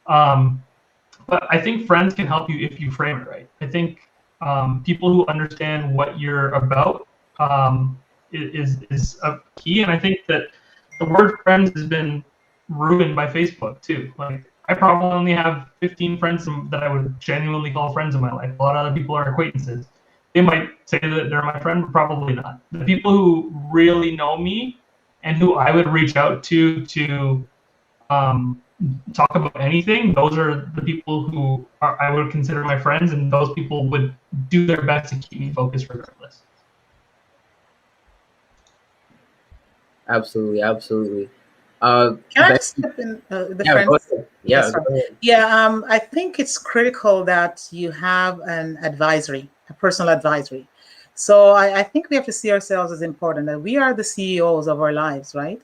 But I think friends can help you if you frame it right. I think people who understand what you're about is a key. And I think that the word friends has been ruined by Facebook too. Like I probably only have 15 friends that I would genuinely call friends in my life. A lot of other people are acquaintances. They might say that they're my friend, but probably not. The people who really know me and who I would reach out to talk about anything, those are the people who I would consider my friends, and those people would do their best to keep me focused regardless. Absolutely. Can I just step in the Yeah, friends? go ahead. Yes, Go ahead. Yeah, I think it's critical that you have an advisory, a personal advisory. So I think we have to see ourselves as important, that we are the CEOs of our lives, right?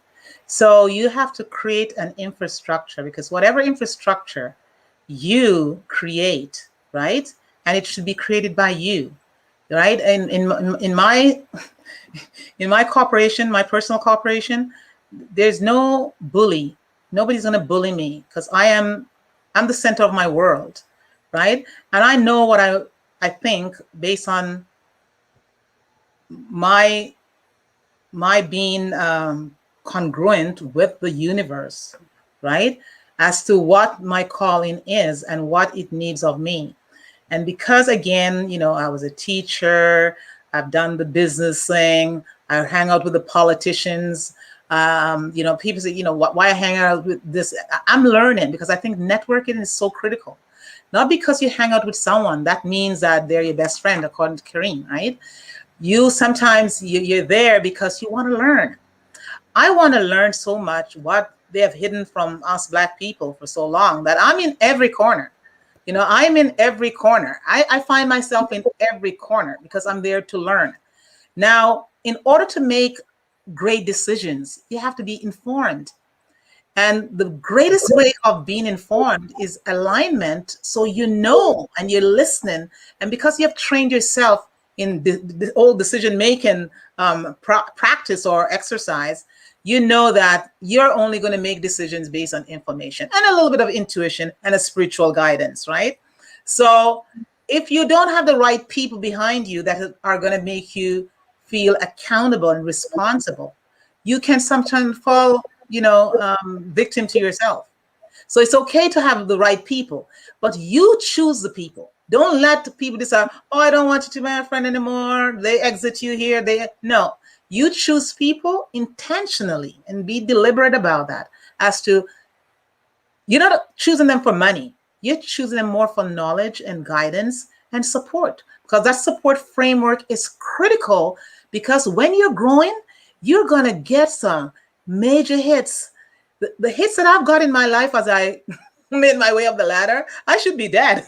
So you have to create an infrastructure, because whatever infrastructure you create, right? And it should be created by you, right? And in my in my corporation, my personal corporation, there's no bully. Nobody's gonna bully me because I'm the center of my world, right? And I know what I think based on my being congruent with the universe, right? As to what my calling is and what it needs of me. And because again, I was a teacher, I've done the business thing, I hang out with the politicians. People say, why I hang out with this? I'm learning because I think networking is so critical. Not because you hang out with someone, that means that they're your best friend, according to Kareem, right? Sometimes you're there because you want to learn. I want to learn so much what they have hidden from us Black people for so long that I'm in every corner. I'm in every corner. I find myself in every corner because I'm there to learn. Now, in order to make great decisions, you have to be informed. And the greatest way of being informed is alignment. So and you're listening. And because you have trained yourself in the old decision-making practice or exercise, you know that you're only going to make decisions based on information and a little bit of intuition and a spiritual guidance, right? So if you don't have the right people behind you that are going to make you feel accountable and responsible, you can sometimes fall, victim to yourself. So it's okay to have the right people, but you choose the people. Don't let the people decide, oh, I don't want you to be my friend anymore. They exit you here. No, you choose people intentionally and be deliberate about that. As to, you're not choosing them for money. You're choosing them more for knowledge and guidance and support, because that support framework is critical, because when you're growing, you're going to get some major hits. The hits that I've got in my life as I made my way up the ladder, I should be dead.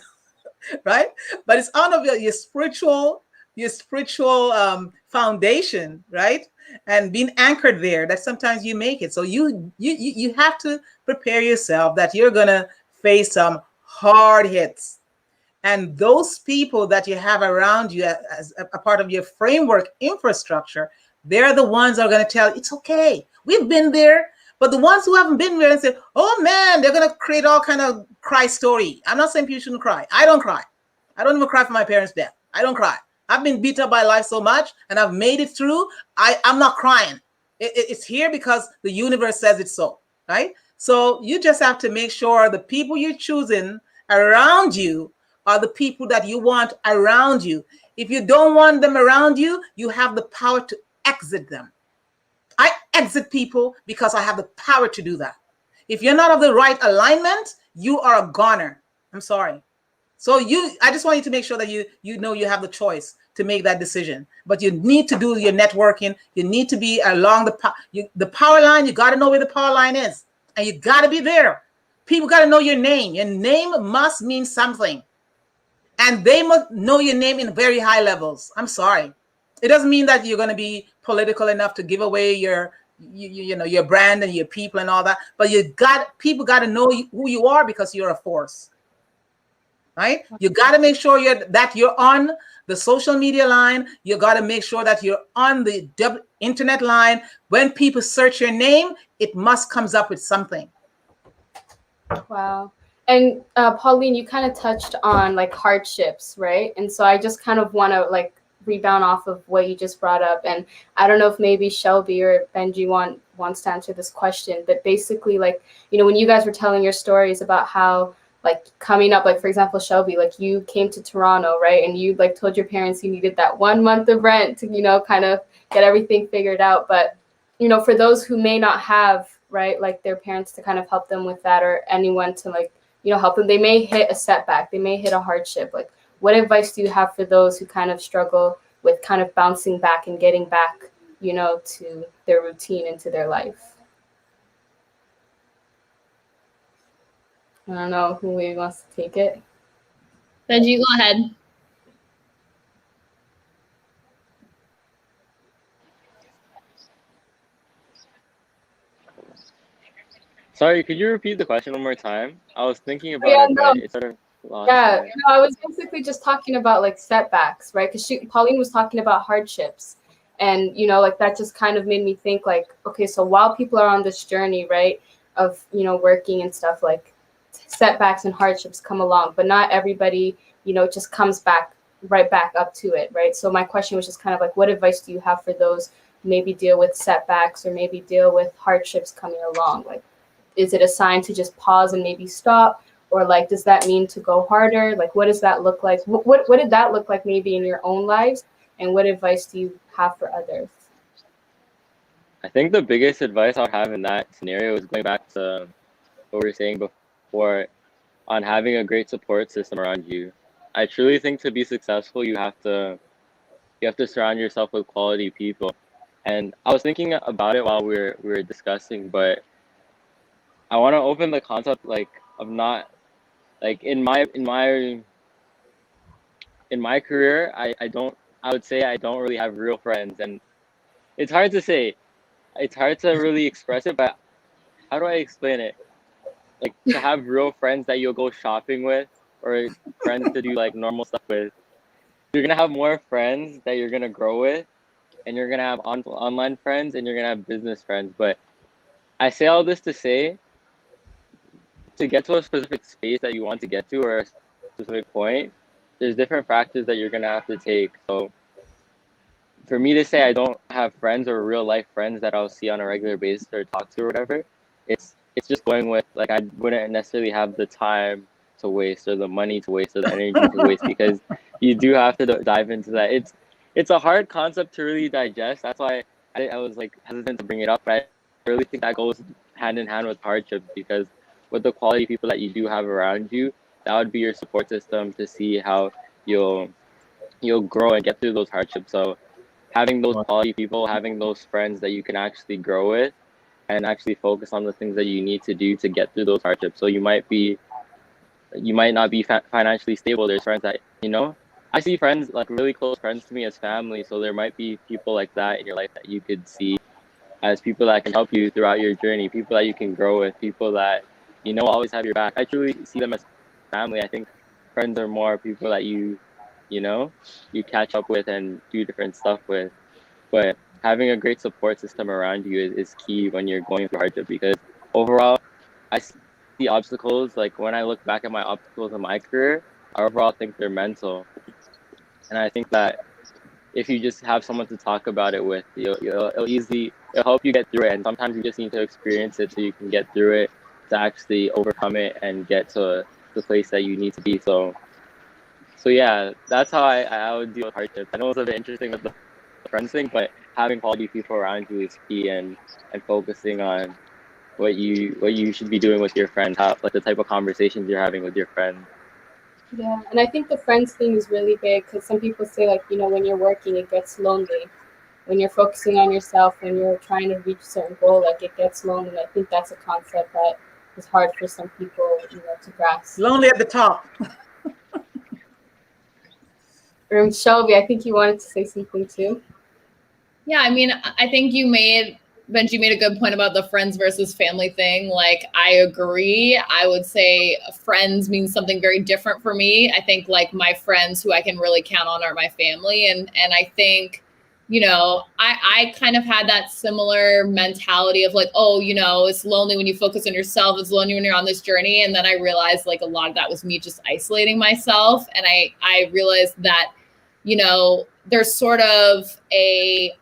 Right? But it's out of your spiritual foundation, right? And being anchored there, that sometimes you make it. So you have to prepare yourself that you're gonna face some hard hits. And those people that you have around you as a part of your framework infrastructure, they're the ones that are gonna tell it's okay. We've been there. But the ones who haven't been there and say, oh man, they're going to create all kind of cry story. I'm not saying people shouldn't cry. I don't cry. I don't even cry for my parents' death. I don't cry. I've been beat up by life so much and I've made it through. I'm not crying. It's here because the universe says it's so, right? So you just have to make sure the people you're choosing around you are the people that you want around you. If you don't want them around you, you have the power to exit them. I exit people because I have the power to do that. If you're not of the right alignment, you are a goner. I'm sorry. So I just want you to make sure that you know you have the choice to make that decision. But you need to do your networking. You need to be along the power line. You got to know where the power line is, and you got to be there. People got to know your name. Your name must mean something, and they must know your name in very high levels. I'm sorry. It doesn't mean that you're going to be political enough to give away your your brand and your people and all that. But people got to know who you are, because you're a force. Right? You got to make sure that you're on the social media line. You got to make sure that you're on the internet line. When people search your name, it must comes up with something. Wow. And Pauline, you kind of touched on like hardships, right? And so I just kind of want to like rebound off of what you just brought up. And I don't know if maybe Shelby or Benji wants to answer this question, but basically, like, when you guys were telling your stories about how like coming up, like for example, Shelby, like you came to Toronto, right? And you like told your parents you needed that 1 month of rent to, kind of get everything figured out. But, for those who may not have, right, like their parents to kind of help them with that, or anyone to like, help them, they may hit a setback, they may hit a hardship. Like, what advice do you have for those who kind of struggle with kind of bouncing back and getting back, to their routine and to their life? I don't know who wants to take it. Benji, go ahead. Sorry, could you repeat the question one more time? I was thinking about it, but it sort of lost. Yeah, I was basically just talking about like setbacks, right? Because Pauline was talking about hardships, and like that just kind of made me think like, okay, so while people are on this journey, right, of working and stuff, like setbacks and hardships come along, but not everybody just comes right back up to it, right? So my question was just kind of like, what advice do you have for those who maybe deal with setbacks or maybe deal with hardships coming along? Like, is it a sign to just pause and maybe stop, or like does that mean to go harder? Like, what does that look like? What did that look like maybe in your own lives, and what advice do you have for others? I think the biggest advice I would have in that scenario is going back to what we were saying before on having a great support system around you. I truly think to be successful, you have to surround yourself with quality people. And I was thinking about it while we were discussing, but I want to open the concept like of not like in my career, I would say I don't really have real friends, and it's hard to say. It's hard to really express it, but how do I explain it? Like, to have real friends that you'll go shopping with, or friends to do like normal stuff with. You're gonna have more friends that you're gonna grow with, and you're gonna have online friends, and you're gonna have business friends. But I say all this to say, to get to a specific space that you want to get to, or a specific point, there's different factors that you're gonna have to take. So for me to say I don't have friends or real life friends that I'll see on a regular basis or talk to or whatever, it's just going with like I wouldn't necessarily have the time to waste, or the money to waste, or the energy to waste, because you do have to dive into that. It's a hard concept to really digest. That's why I was like hesitant to bring it up, but I really think that goes hand in hand with hardship, because with the quality people that you do have around you, that would be your support system to see how you'll grow and get through those hardships. So having those quality people, having those friends that you can actually grow with and actually focus on the things that you need to do to get through those hardships. So you might not be financially stable. There's friends that, I see friends, like really close friends to me as family. So there might be people like that in your life that you could see as people that can help you throughout your journey, people that you can grow with, people that, always have your back. I truly see them as family. I think friends are more people that you catch up with and do different stuff with. But having a great support system around you is key when you're going through hardship, because overall, I see obstacles, like when I look back at my obstacles in my career, I overall think they're mental. And I think that if you just have someone to talk about it with, it'll help you get through it. And sometimes you just need to experience it so you can get through it, to actually overcome it and get to the place that you need to be. So So yeah, that's how I would deal with hardships. I know it's a bit interesting with the friends thing, but having quality people around you is key, and focusing on what you should be doing with your friends, how, like the type of conversations you're having with your friends. Yeah, and I think the friends thing is really big because some people say, like, you know, when you're working, it gets lonely. When you're focusing on yourself, when you're trying to reach a certain goal, like, it gets lonely. I think that's a concept that is hard for some people, you know, to grasp. Lonely at the top. Shelby, I think you wanted to say something too. Yeah, I mean, I think Benji made a good point about the friends versus family thing. Like, I agree. I would say friends means something very different for me. I think like my friends who I can really count on are my family. And I think, you know, I kind of had that similar mentality of like, oh, you know, it's lonely when you focus on yourself. It's lonely when you're on this journey. And then I realized like a lot of that was me just isolating myself. And I realized that, you know, there's sort of a,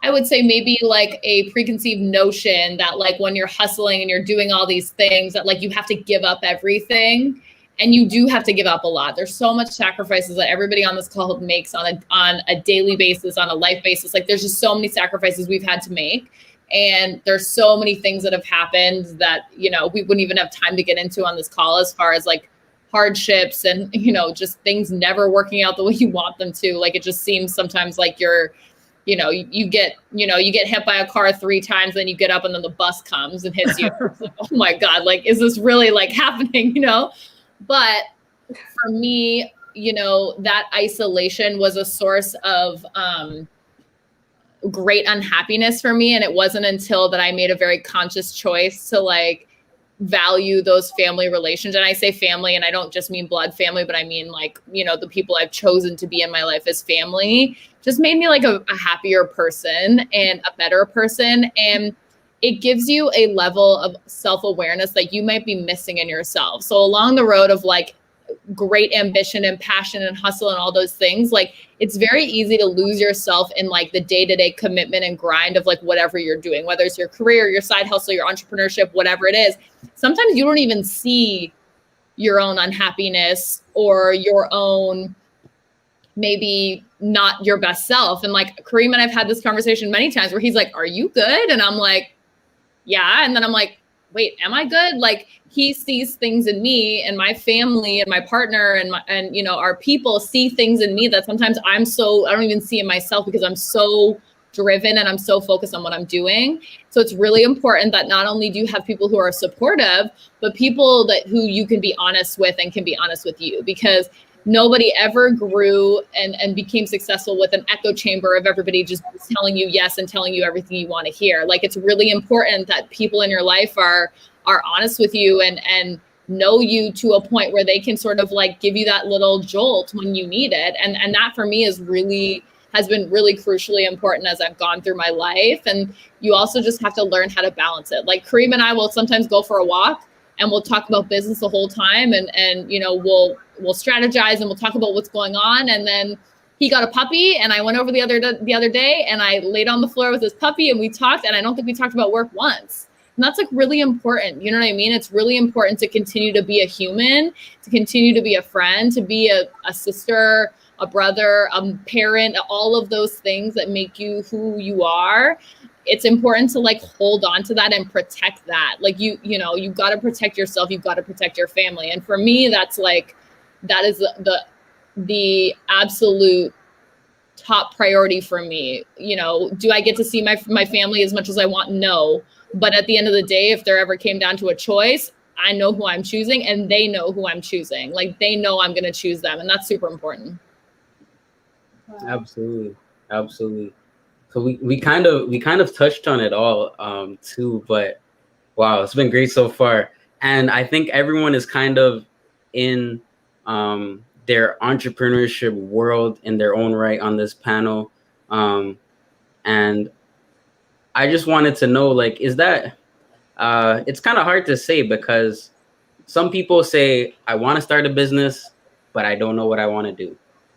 I would say maybe like a preconceived notion that like when you're hustling and you're doing all these things that like you have to give up everything, and you do have to give up a lot. There's so much sacrifices that everybody on this call makes on a daily basis, on a life basis. Like there's just so many sacrifices we've had to make. And there's so many things that have happened that, you know, we wouldn't even have time to get into on this call as far as like hardships and, you know, just things never working out the way you want them to. Like, it just seems sometimes like you're, you know, you get hit by a car 3 times, then you get up and then the bus comes and hits you. Like, oh my God, like, is this really like happening, you know? But for me, you know, that isolation was a source of great unhappiness for me. And it wasn't until that I made a very conscious choice to like value those family relations. And I say family, and I don't just mean blood family, but I mean like, you know, the people I've chosen to be in my life as family just made me like a happier person and a better person. And it gives you a level of self-awareness that you might be missing in yourself. So along the road of like great ambition and passion and hustle and all those things, like it's very easy to lose yourself in like the day-to-day commitment and grind of like whatever you're doing, whether it's your career, your side hustle, your entrepreneurship, whatever it is. Sometimes you don't even see your own unhappiness or your own maybe not your best self. And like Kareem and I've had this conversation many times where he's like, are you good? And I'm like, yeah. And then I'm like, wait, am I good? Like, he sees things in me, and my family and my partner and you know, our people see things in me that sometimes I don't even see in myself because I'm so driven and I'm so focused on what I'm doing. So it's really important that not only do you have people who are supportive, but people who you can be honest with and can be honest with you, because nobody ever grew and became successful with an echo chamber of everybody just telling you yes and telling you everything you want to hear. Like, it's really important that people in your life are honest with you and know you to a point where they can sort of like give you that little jolt when you need it. And that for me has been really crucially important as I've gone through my life. And you also just have to learn how to balance it. Like, Kareem and I will sometimes go for a walk and we'll talk about business the whole time. And you know, we'll strategize and we'll talk about what's going on. And then he got a puppy, and I went over the other day and I laid on the floor with his puppy and we talked, and I don't think we talked about work once. And that's like really important. You know what I mean? It's really important to continue to be a human, to continue to be a friend, to be a sister, a brother, a parent, all of those things that make you who you are. It's important to like hold on to that and protect that. Like, you know, you've got to protect yourself. You've got to protect your family. And for me, that is the absolute top priority for me. You know, do I get to see my family as much as I want? No. But at the end of the day, if there ever came down to a choice, I know who I'm choosing and they know who I'm choosing. Like, they know I'm going to choose them. And that's super important. Absolutely. So we kind of touched on it all too, but wow, it's been great so far. And I think everyone is kind of in their entrepreneurship world in their own right on this panel. And I just wanted to know, like, is that it's kind of hard to say, because some people say, I want to start a business, but I don't know what I want to do.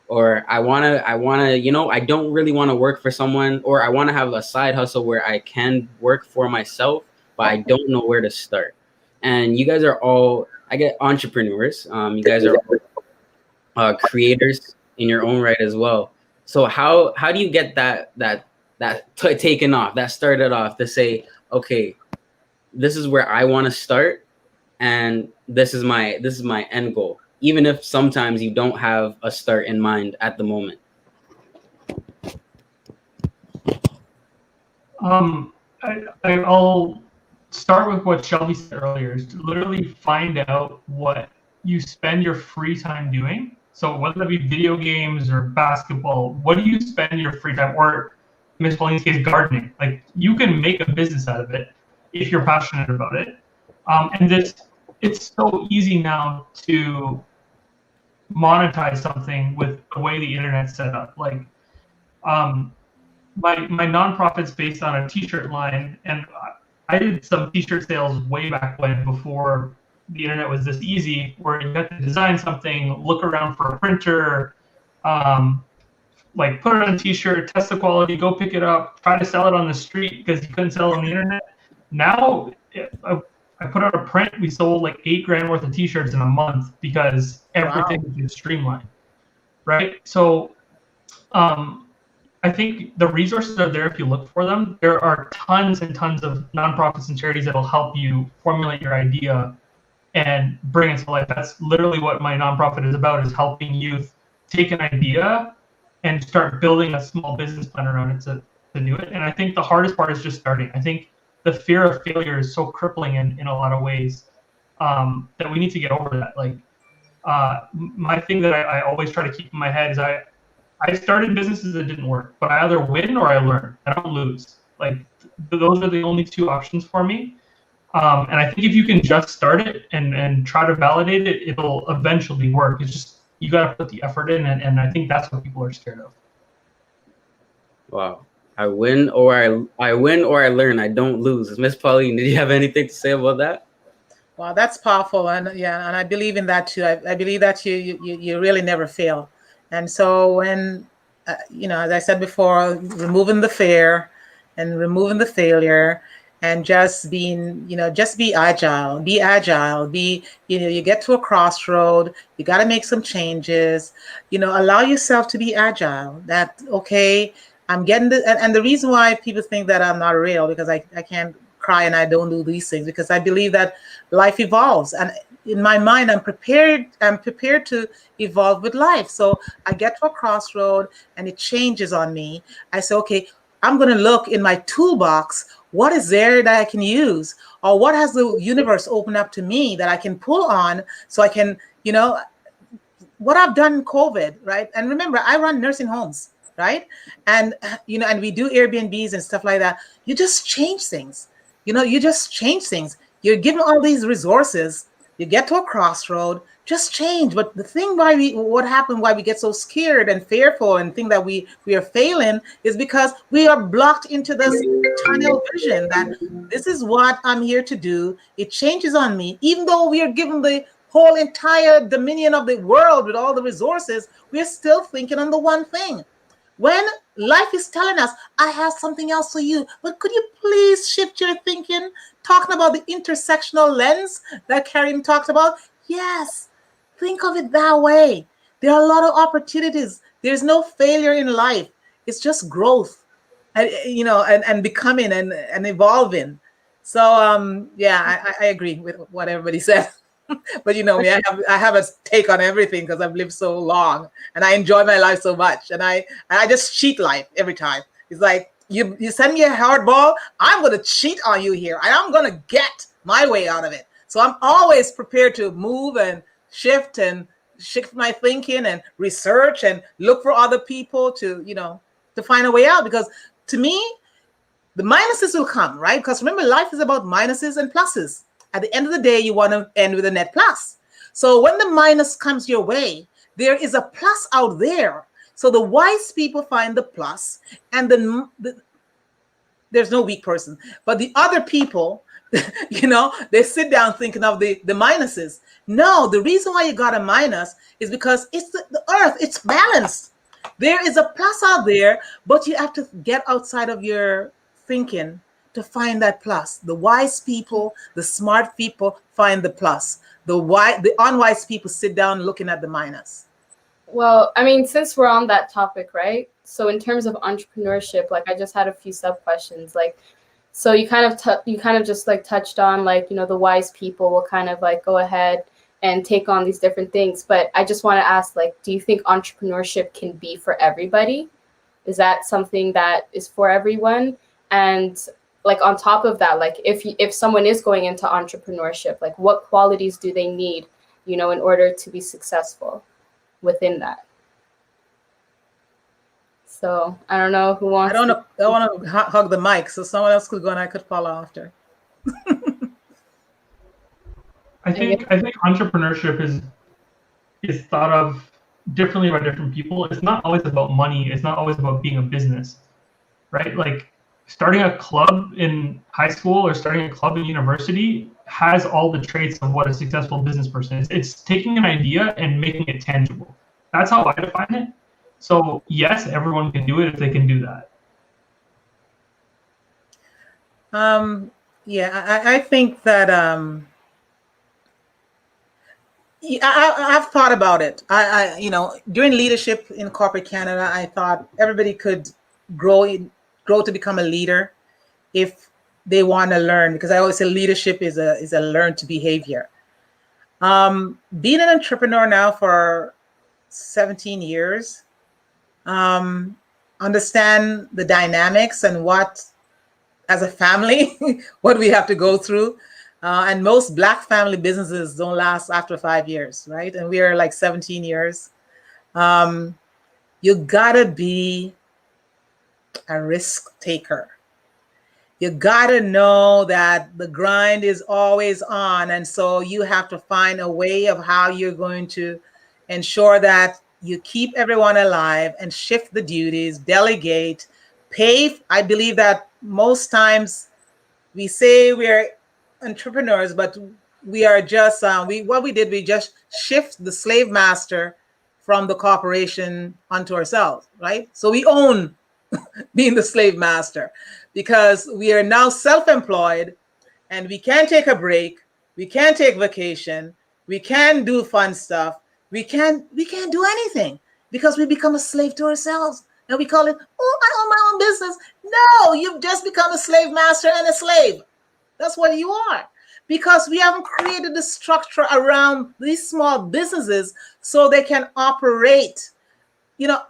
Or I want to, you know, I don't really want to work for someone, or I want to have a side hustle where I can work for myself, but I don't know where to start. And you guys are all, I get entrepreneurs. You guys are creators in your own right as well. So how do you get that taken off, that started off to say, okay, this is where I want to start, and this is my end goal, even if sometimes you don't have a start in mind at the moment? I'll start with what Shelby said earlier, is to literally find out what you spend your free time doing. So whether that be video games or basketball, what do you spend your free time, or Ms. Pauline's case, gardening? Like, you can make a business out of it if you're passionate about it. And it's so easy now to monetize something with the way the internet's set up. Like, my nonprofit's based on a t-shirt line, and I did some t-shirt sales way back when, before the internet was this easy, where you had to design something, look around for a printer, like put it on a t-shirt, test the quality, go pick it up, try to sell it on the street because you couldn't sell it on the internet. Now I put out a print, we sold like $8,000 worth of t-shirts in a month because everything is streamlined, right? So I think the resources are there if you look for them. There are tons and tons of nonprofits and charities that will help you formulate your idea and bring it to life. That's literally what my nonprofit is about, is helping youth take an idea and start building a small business plan around it to do it. And I think the hardest part is just starting. I think the fear of failure is so crippling in a lot of ways that we need to get over that. Like, my thing that I always try to keep in my head is I started businesses that didn't work, but I either win or I learn. I don't lose. Like, those are the only two options for me. And I think if you can just start it and try to validate it, it'll eventually work. It's just, you got to put the effort in, and I think that's what people are scared of. Wow. I win or I learn. I don't lose. Miss Pauline, did you have anything to say about that? Wow, that's powerful, and yeah, and I believe in that too. I believe that you really never fail. And so when as I said before, removing the fear and removing the failure, and just being, just be agile, you get to a crossroad, you got to make some changes, allow yourself to be agile. That, okay, I'm getting and the reason why people think that I'm not real, because I can't cry and I don't do these things, because I believe that life evolves, and in my mind, I'm prepared to evolve with life. So I get to a crossroad and it changes on me. I say, okay, I'm going to look in my toolbox. What is there that I can use? Or what has the universe opened up to me that I can pull on, so I can, what I've done in COVID, right? And remember, I run nursing homes, right? And, and we do Airbnbs and stuff like that. You just change things. You just change things. You're given all these resources. You get to a crossroad, just change. But the thing why we get so scared and fearful and think that we are failing is because we are blocked into this tunnel vision that this is what I'm here to do. It changes on me. Even though we are given the whole entire dominion of the world with all the resources, we're still thinking on the one thing. When life is telling us, I have something else for you, but could you please shift your thinking? Talking about the intersectional lens that Karim talked about. Yes, think of it that way. There are a lot of opportunities. There's no failure in life. It's just growth, and and becoming and evolving. So I agree with what everybody said. But me, I have a take on everything because I've lived so long and I enjoy my life so much, and I just cheat life every time. It's like, you send me a hard ball, I'm going to cheat on you here, and I'm going to get my way out of it. So I'm always prepared to move and shift my thinking and research and look for other people to find a way out, because to me, the minuses will come, right? Because remember, life is about minuses and pluses. At the end of the day, you want to end with a net plus. So when the minus comes your way, there is a plus out there. So the wise people find the plus, and there's no weak person. But the other people, they sit down thinking of the minuses. No, the reason why you got a minus is because it's the earth. It's balanced. There is a plus out there, but you have to get outside of your thinking to find that plus. The wise people, the smart people find the plus. The unwise people sit down looking at the minus. Well, I mean, since we're on that topic, right? So in terms of entrepreneurship, like I just had a few sub questions. Like, so you kind of just like touched on like, you know, the wise people will kind of like go ahead and take on these different things. But I just want to ask, like, do you think entrepreneurship can be for everybody? Is that something that is for everyone? And like on top of that, like if someone is going into entrepreneurship, like what qualities do they need, you know, in order to be successful within that? So I don't know who wants. I want to hug the mic, so someone else could go and I could follow after. I think entrepreneurship is thought of differently by different people. It's not always about money. It's not always about being a business, right? Like starting a club in high school or starting a club in university has all the traits of what a successful business person is. It's taking an idea and making it tangible. That's how I define it. So yes, everyone can do it if they can do that. Yeah, I think that I've thought about it. You know, during leadership in corporate Canada, I thought everybody could grow to become a leader if they want to learn, because I always say leadership is a learned behavior. Being an entrepreneur now for 17 years, understand the dynamics and what, as a family, what we have to go through. And most Black family businesses don't last after 5 years, right? And we are like 17 years. You gotta be a risk taker. You gotta know that the grind is always on. And so you have to find a way of how you're going to ensure that you keep everyone alive and shift the duties, delegate, pay. I believe that most times we say we're entrepreneurs, but we are just we just shift the slave master from the corporation onto ourselves, right? So we own being the slave master because we are now self-employed and we can't take a break, we can't take vacation, we can't do fun stuff, we can't do anything because we become a slave to ourselves. And we call it, oh, I own my own business. No, you've just become a slave master and a slave. That's what you are, because we haven't created the structure around these small businesses so they can operate, you know,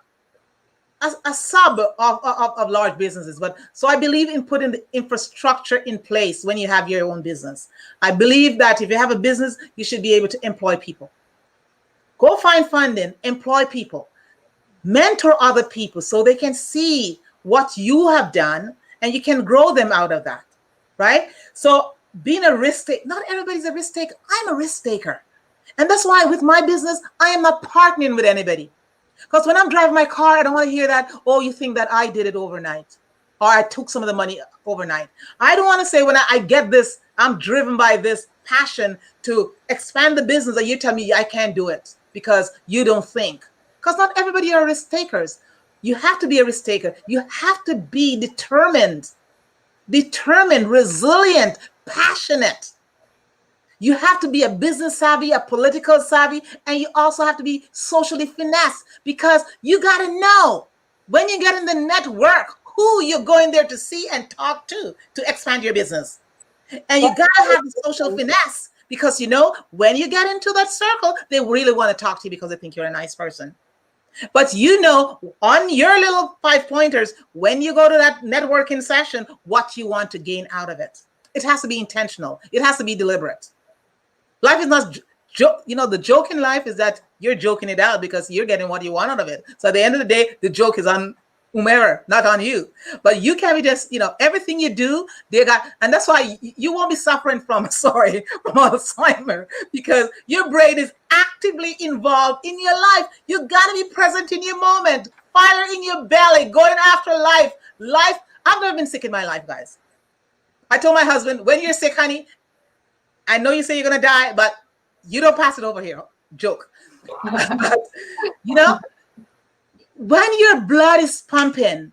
a sub of large businesses. But so I believe in putting the infrastructure in place when you have your own business. I believe that if you have a business, you should be able to employ people. Go find funding, employ people, mentor other people so they can see what you have done and you can grow them out of that. Right? So being a risk taker, not everybody's a risk taker. I'm a risk taker. And that's why with my business, I am not partnering with anybody. Because when I'm driving my car, I don't want to hear that, oh, you think that I did it overnight or I took some of the money overnight. I don't want to say when I get this, I'm driven by this passion to expand the business and you tell me I can't do it because you don't think. Because not everybody are risk takers. You have to be a risk taker. You have to be determined, resilient, passionate. You have to be a business savvy, a political savvy, and you also have to be socially finesse because you got to know when you get in the network who you're going there to see and talk to expand your business. And you got to have the social finesse because, you know, when you get into that circle, they really want to talk to you because they think you're a nice person. But you know, on your little 5 pointers, when you go to that networking session, what you want to gain out of it. It has to be intentional. It has to be deliberate. Life is not joke. You know, the joke in life is that you're joking it out because you're getting what you want out of it. So at the end of the day, the joke is on whomever, not on you. But you can't be just, you know, everything you do, and that's why you won't be suffering from Alzheimer, because your brain is actively involved in your life. You got to be present in your moment, fire in your belly, going after life. I've never been sick in my life, guys. I told my husband, when you're sick, honey, I know you say you're going to die, but you don't pass it over here. Joke. But, you know, when your blood is pumping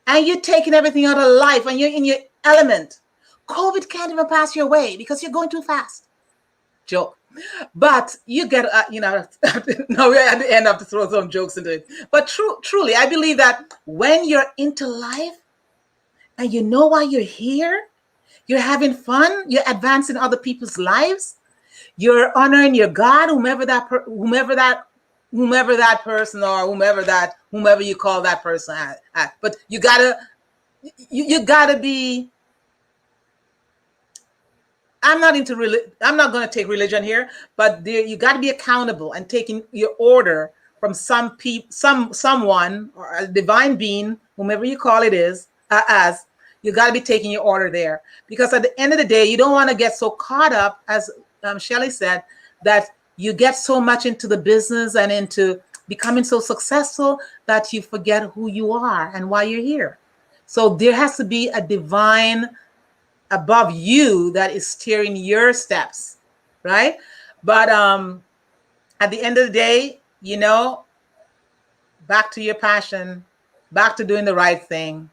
and you're taking everything out of life and you're in your element, COVID can't even pass your way because you're going too fast. Joke. But you get, no, we're at the end. I have to throw some jokes into it. But truly, I believe that when you're into life and you know why you're here, you're having fun, you're advancing other people's lives, you're honoring your God, whomever that person or whomever you call that person at. But you gotta be. I'm not going to take religion here, but you got to be accountable and taking your order from someone or a divine being, whomever you call it is, as you got to be taking your order there. Because at the end of the day, you don't want to get so caught up, as Shelley said, that you get so much into the business and into becoming so successful that you forget who you are and why you're here. So there has to be a divine above you that is steering your steps, right? But at the end of the day, back to your passion, back to doing the right thing,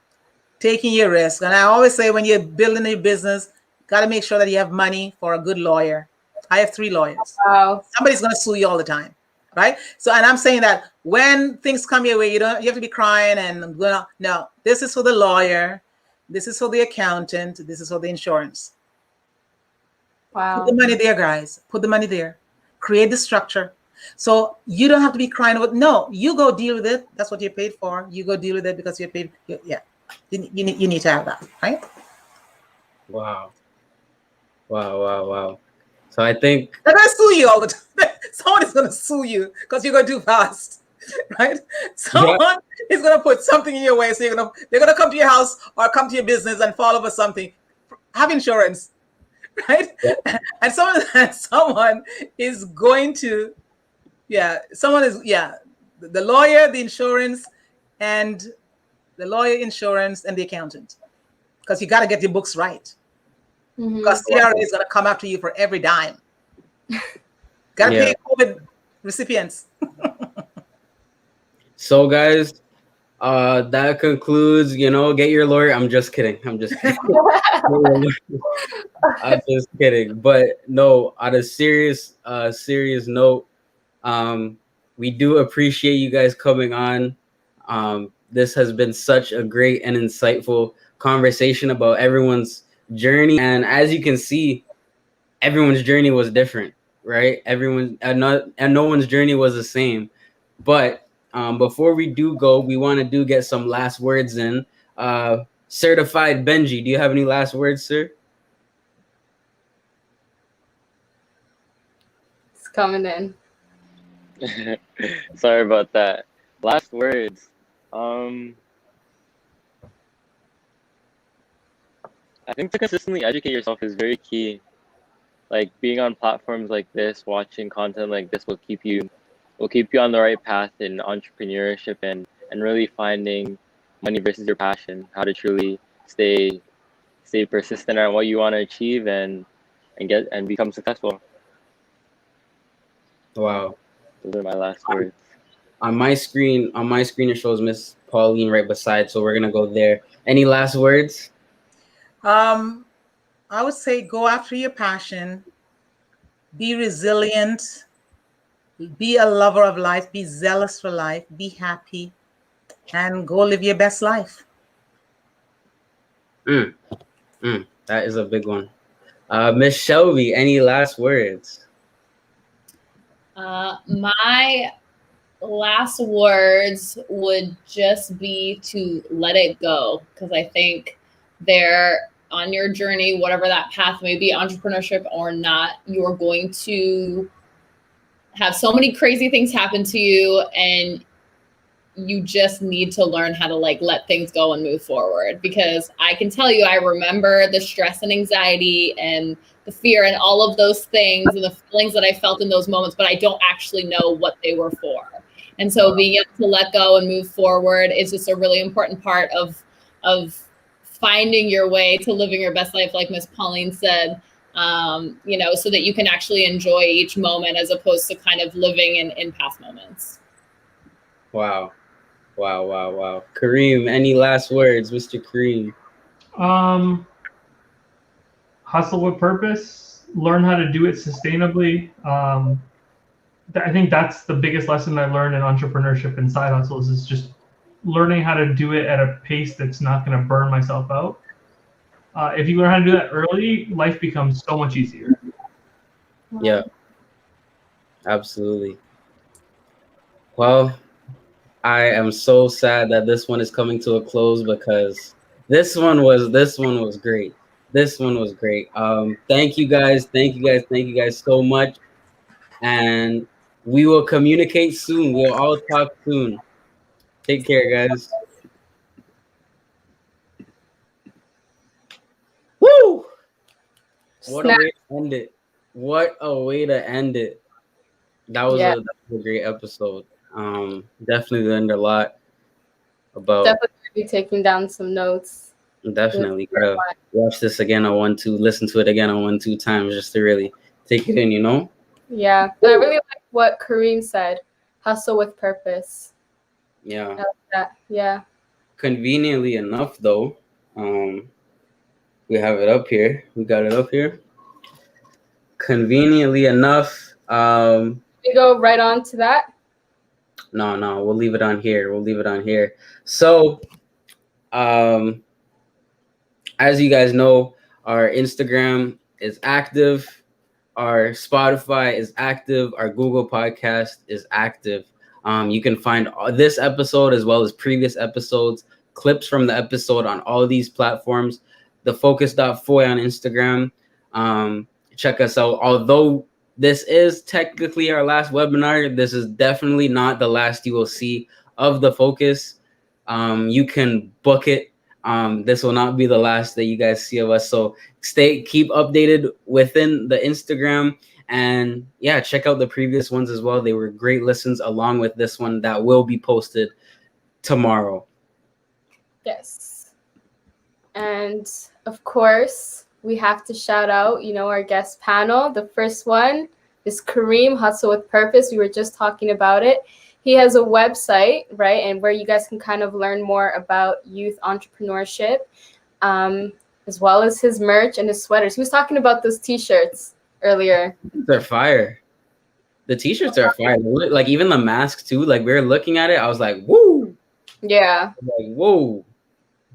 taking your risk. And I always say, when you're building a business, got to make sure that you have money for a good lawyer. I have 3 lawyers. Wow. Somebody's going to sue you all the time, right? So, and I'm saying that when things come your way, you have to be crying and no, this is for the lawyer. This is for the accountant. This is for the insurance. Wow. Put the money there, guys. Put the money there. Create the structure. So you don't have to be crying about, no, you go deal with it. That's what you're paid for. You go deal with it because you're paid. Yeah. You need to have that, right? Wow. So I think they're going to sue you all the time. Someone is going to sue you because you're going too fast, right? Someone is going to put something in your way. So they're going to come to your house or come to your business and fall over something. Have insurance, right? Yeah. And someone is going to, the lawyer, the insurance, and the accountant, because you got to get your books right. Because CRA is going to come after you for every dime. Got to pay COVID recipients. So, guys, that concludes, get your lawyer. I'm just kidding. I'm just kidding. But no, on a serious note, we do appreciate you guys coming on. This has been such a great and insightful conversation about everyone's journey. And as you can see, everyone's journey was different, right? No one's journey was the same. But before we do go, we want to get some last words in. Certified Benji, do you have any last words, sir? It's coming in. Sorry about that. Last words. I think to consistently educate yourself is very key. Like, being on platforms like this, watching content like this will keep you on the right path in entrepreneurship and really finding money versus your passion, how to truly stay persistent on what you want to achieve and become successful. Wow. Those are my last words. On my screen it shows Miss Pauline right beside, so we're gonna go there. Any last words? I would say go after your passion, be resilient, be a lover of life, be zealous for life, be happy, and go live your best life. That is a big one. Miss Shelby, any last words? My last words would just be to let it go, because I think they're on your journey, whatever that path may be, entrepreneurship or not, you're going to have so many crazy things happen to you, and you just need to learn how to let things go and move forward. Because I can tell you, I remember the stress and anxiety and the fear and all of those things and the feelings that I felt in those moments, but I don't actually know what they were for. And so being able to let go and move forward is just a really important part of finding your way to living your best life, like Miss Pauline said, so that you can actually enjoy each moment as opposed to kind of living in past moments. Wow. Kareem, any last words, Mr. Kareem? Hustle with purpose, learn how to do it sustainably. I think that's the biggest lesson I learned in entrepreneurship and side hustles is just learning how to do it at a pace that's not going to burn myself out. If you learn how to do that early, life becomes so much easier. Yeah, absolutely. Well, I am so sad that this one is coming to a close because this one was great. This one was great. Thank you guys. Thank you guys so much. And we will communicate soon. We'll all talk soon. Take care, guys. Woo! What a way to end it. What a way to end it. That was a great episode. Definitely learned a lot about. Definitely be taking down some notes. Definitely gotta watch this again on 1-2, listen to it again on 1-2 times just to really take it in, you know? Yeah. I really like what Kareem said. Hustle with purpose. Yeah. I like that. Yeah. Conveniently enough though, we have it up here. We got it up here. Conveniently enough, we go right on to that. No, we'll leave it on here. So, as you guys know, our Instagram is active, our Spotify is active, our Google Podcast is active. You can find this episode as well as previous episodes, clips from the episode on all these platforms. The Focus.foy on Instagram. Check us out. Although this is technically our last webinar, this is definitely not the last you will see of the Focus. You can book it. This will not be the last that you guys see of us. So keep updated within the Instagram, and yeah, check out the previous ones as well. They were great listens along with this one that will be posted tomorrow. Yes. And of course, we have to shout out, our guest panel. The first one is Kareem, Hustle with Purpose. We were just talking about it. He has a website, right, and where you guys can kind of learn more about youth entrepreneurship, as well as his merch and his sweaters. He was talking about those T-shirts earlier. They're fire. The T-shirts are fire. Like even the mask too. Like we were looking at it, I was like, "Woo!" Yeah. Like whoa.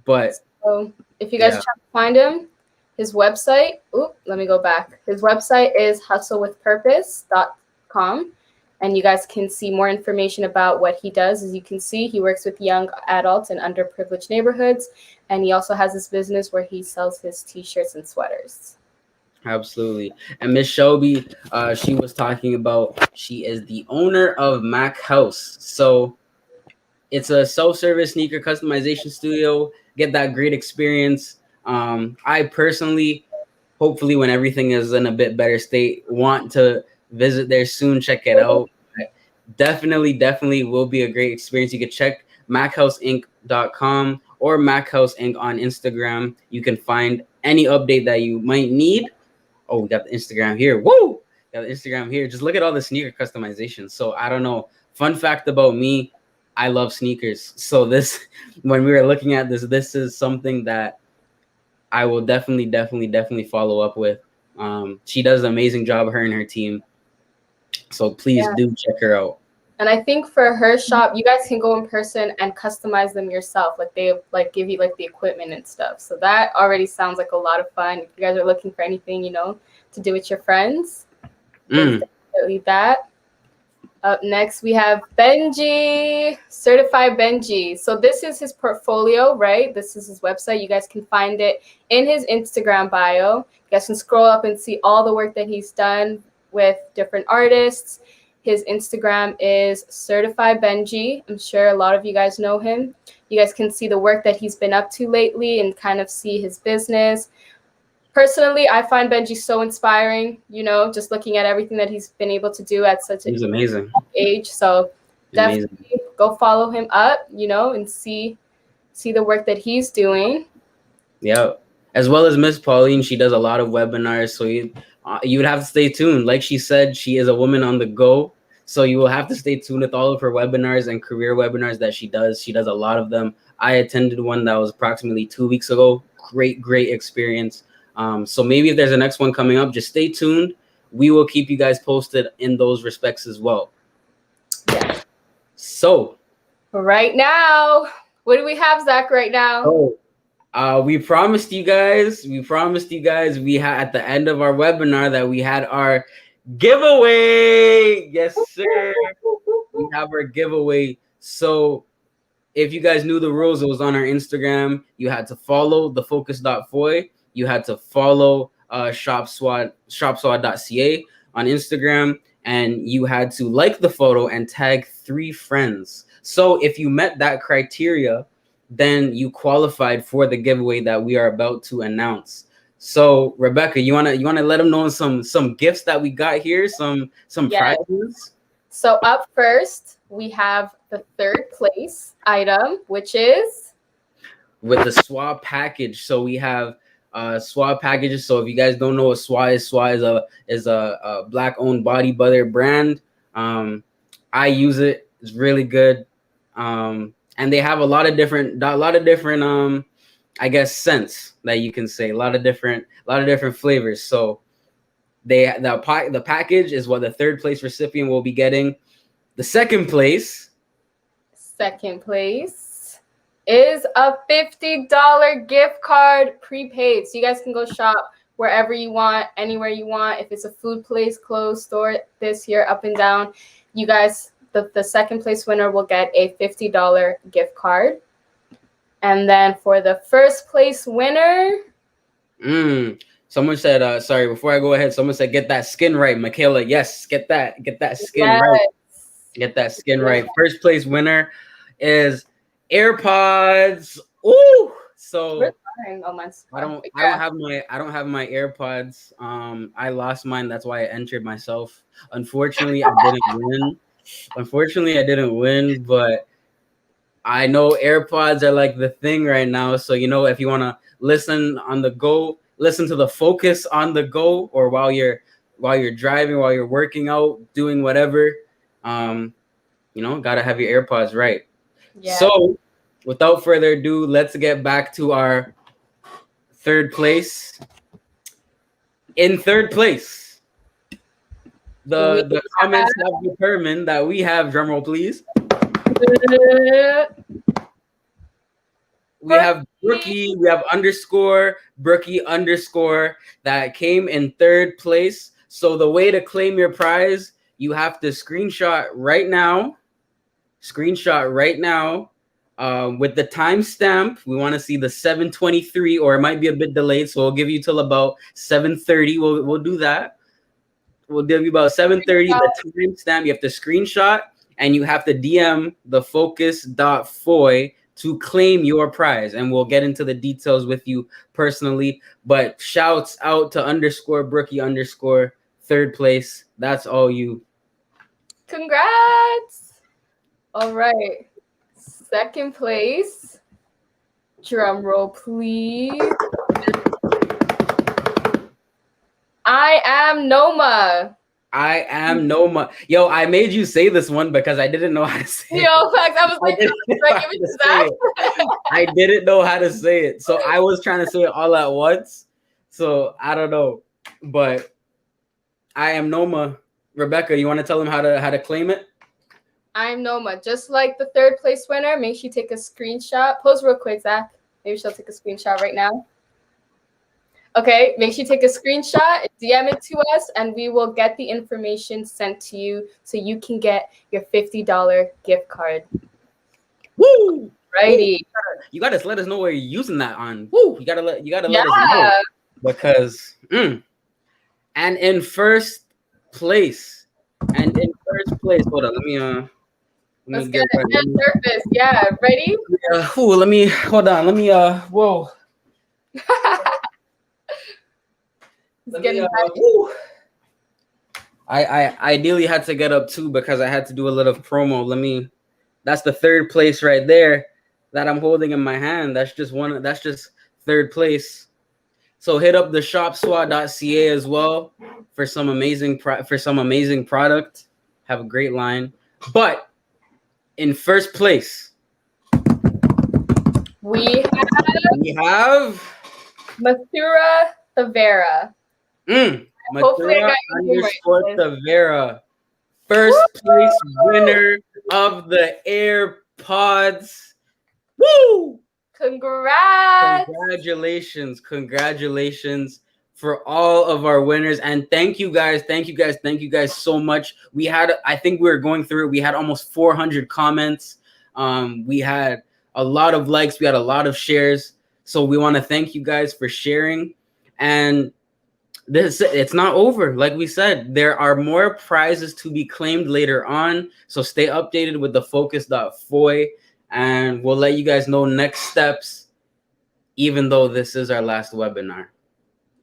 But so if you guys try to find him, his website. Let me go back. His website is hustlewithpurpose.com. And you guys can see more information about what he does. As you can see, he works with young adults in underprivileged neighborhoods. And he also has this business where he sells his T-shirts and sweaters. Absolutely. And Miss Shelby, she was talking about, she is the owner of Mac House. So it's a self-service sneaker customization studio. Get that great experience. I personally, hopefully when everything is in a bit better state, want to visit there soon. Check it out. Definitely will be a great experience. You can check MacHouseInc.com or MacHouse Inc. on Instagram. You can find any update that you might need. Oh, we got the Instagram here. Woo! Got the Instagram here. Just look at all the sneaker customization. So I don't know. Fun fact about me, I love sneakers. So this, when we were looking at this is something that I will definitely follow up with. She does an amazing job, her and her team. So please do check her out. And I think for her shop, you guys can go in person and customize them yourself. Like they give you the equipment and stuff. So that already sounds like a lot of fun. If you guys are looking for anything, to do with your friends, definitely that. Up next, we have Benji, Certified Benji. So this is his portfolio, right? This is his website. You guys can find it in his Instagram bio. You guys can scroll up and see all the work that he's done with different artists. His Instagram is Certified Benji. I'm sure a lot of you guys know him. You guys can see the work that he's been up to lately and kind of see his business. Personally, I find Benji so inspiring, just looking at everything that he's been able to do at such a amazing age. So definitely go follow him up, and see the work that he's doing. Yeah. As well as Miss Pauline, she does a lot of webinars. So you would have to stay tuned. Like she said, she is a woman on the go. So you will have to stay tuned with all of her webinars and career webinars that she does. She does a lot of them. I attended one that was approximately 2 weeks ago. Great experience. So maybe if there's a next one coming up, just stay tuned. We will keep you guys posted in those respects as well. Yeah. So right now, what do we have, Zach, right now? We promised you guys, we had at the end of our webinar that we had our giveaway. Yes, sir. We have our giveaway. So if you guys knew the rules, it was on our Instagram. You had to follow the focus.foy. You had to follow shopswad.ca on Instagram, and you had to like the photo and tag 3 friends. So if you met that criteria, then you qualified for the giveaway that we are about to announce. So Rebecca, you wanna let them know some gifts that we got here, some prizes. So up first, we have the 3rd place item, which is with the SWA package. So we have SWA packages. So if you guys don't know what SWA is a Black-owned body butter brand. I use it. It's really good. And they have a lot of different I guess scents that you can say. A lot of different flavors. So the package is what the 3rd place recipient will be getting. The second place is a $50 gift card prepaid. So you guys can go shop wherever you want, anywhere you want. If it's a food place, clothes store, this here, up and down, you guys, the second place winner will get a $50 gift card. And then for the first place winner, someone said, sorry, before I go ahead, someone said, get that skin right, Michaela. Yes, get that skin right. Get that skin right. First place winner is AirPods. Ooh, so I don't have my AirPods. I lost mine. That's why I entered myself. Unfortunately, I didn't win, but I know AirPods are like the thing right now. So, if you want to listen on the go, listen to the Focus on the go, or while you're driving, while you're working out, doing whatever, gotta have your AirPods right. Yeah. So without further ado, let's get back to our 3rd place. In 3rd place, the comments have determined that we have, drumroll please. We have Brookie, we have Brookie _ that came in 3rd place. So the way to claim your prize, you have to screenshot right now with the timestamp. We want to see the 7:23, or it might be a bit delayed, so we'll give you till about 7:30. We'll do that. We'll give you about 7:30 the timestamp. You have to screenshot, and you have to DM the focus.foy to claim your prize, and we'll get into the details with you personally. But shouts out to _Brookie _ 3rd place. That's all you. Congrats. All right. 2nd place. Drum roll, please. I am Noma. Yo, I made you say this one because I didn't know how to say it. Yo, facts. I was like, I didn't know how to say it. So I was trying to say it all at once. So I don't know. But I am Noma. Rebecca, you want to tell them how to claim it? I'm Noma. Just like the 3rd place winner, make sure you take a screenshot. Pose real quick, Zach. Maybe she'll take a screenshot right now. Okay, make sure you take a screenshot, DM it to us, and we will get the information sent to you so you can get your $50 gift card. Woo! Righty. You gotta let us know where you're using that on. Woo! You gotta let us know, because and in first place, hold on, let me get it. Surface. Yeah, ready? Whoa. I ideally had to get up too because I had to do a little promo. That's the 3rd place right there that I'm holding in my hand. That's just 3rd place. So hit up the shopswad.ca as well for some amazing product. Have a great line. But in first place, we have Mathura Tavera. Hopefully I Matura got your name underscore right. Tavera. First place winner of the AirPods. Woo! Congrats. Congratulations for all of our winners. And thank you guys so much. I think we were going through it. We had almost 400 comments. We had a lot of likes. We had a lot of shares. So we want to thank you guys for sharing. And it's not over. Like we said, there are more prizes to be claimed later on. So stay updated with the focus.foy, and we'll let you guys know next steps, even though this is our last webinar.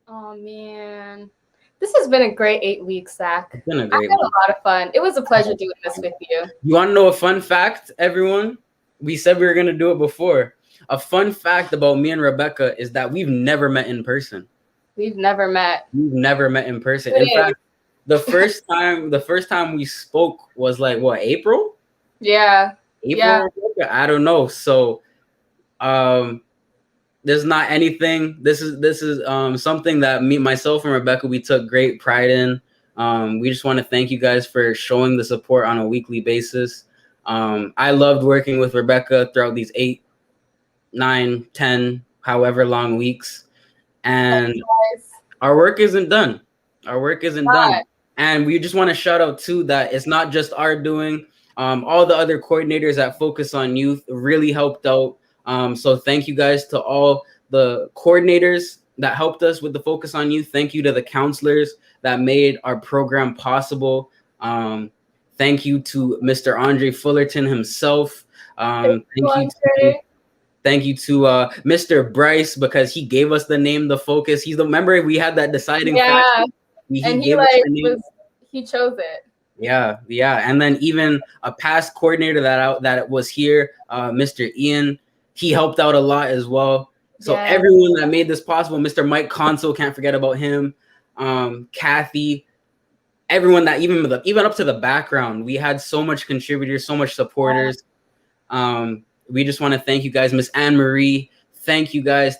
Oh man, this has been a great 8 weeks, Zach. It's been a I great had one. a lot of fun. It was a pleasure doing this with you. You want to know a fun fact, everyone? We said we were going to do it before. A fun fact about me and Rebecca is that we've never met in person. We've never met. We've never met in person. In fact, the first time we spoke was like what, April? Yeah. April? Yeah. I don't know. So there's not anything. This is something that myself and Rebecca, we took great pride in. We just want to thank you guys for showing the support on a weekly basis. I loved working with Rebecca throughout these 8, 9, 10, however long weeks. And our work isn't done. Done. And we just want to shout out too that it's not just our doing. All the other coordinators at Focus on Youth really helped out. So thank you guys to all the coordinators that helped us with the Focus on Youth. Thank you to the counselors that made our program possible. Thank you to Mr. Andre Fullerton himself. Thank you to Mr. Bryce, because he gave us the name The Focus. He's the member. We had that deciding factor. He chose it. Yeah. And then even a past coordinator that was here, Mr. Ian, he helped out a lot as well. So everyone that made this possible, Mr. Mike Conso, can't forget about him. Kathy, everyone that even up to the background, we had so much contributors, so much supporters. We just want to thank you guys. Miss Anne Marie, thank you guys.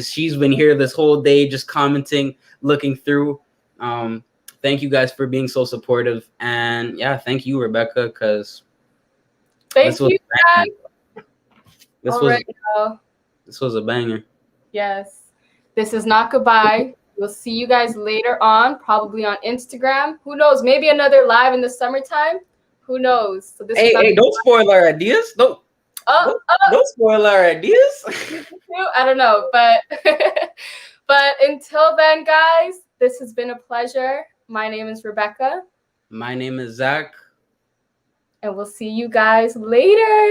She's been here this whole day just commenting, looking through. Thank you guys for being so supportive. And yeah, thank you, Rebecca, because this was a banger. Yes. This is not goodbye. We'll see you guys later on, probably on Instagram. Who knows? Maybe another live in the summertime. Who knows? So hey, don't spoil our ideas. Don't spoil our ideas. I don't know, but but until then, guys, this has been a pleasure. My name is Rebecca. My name is Zach. And we'll see you guys later.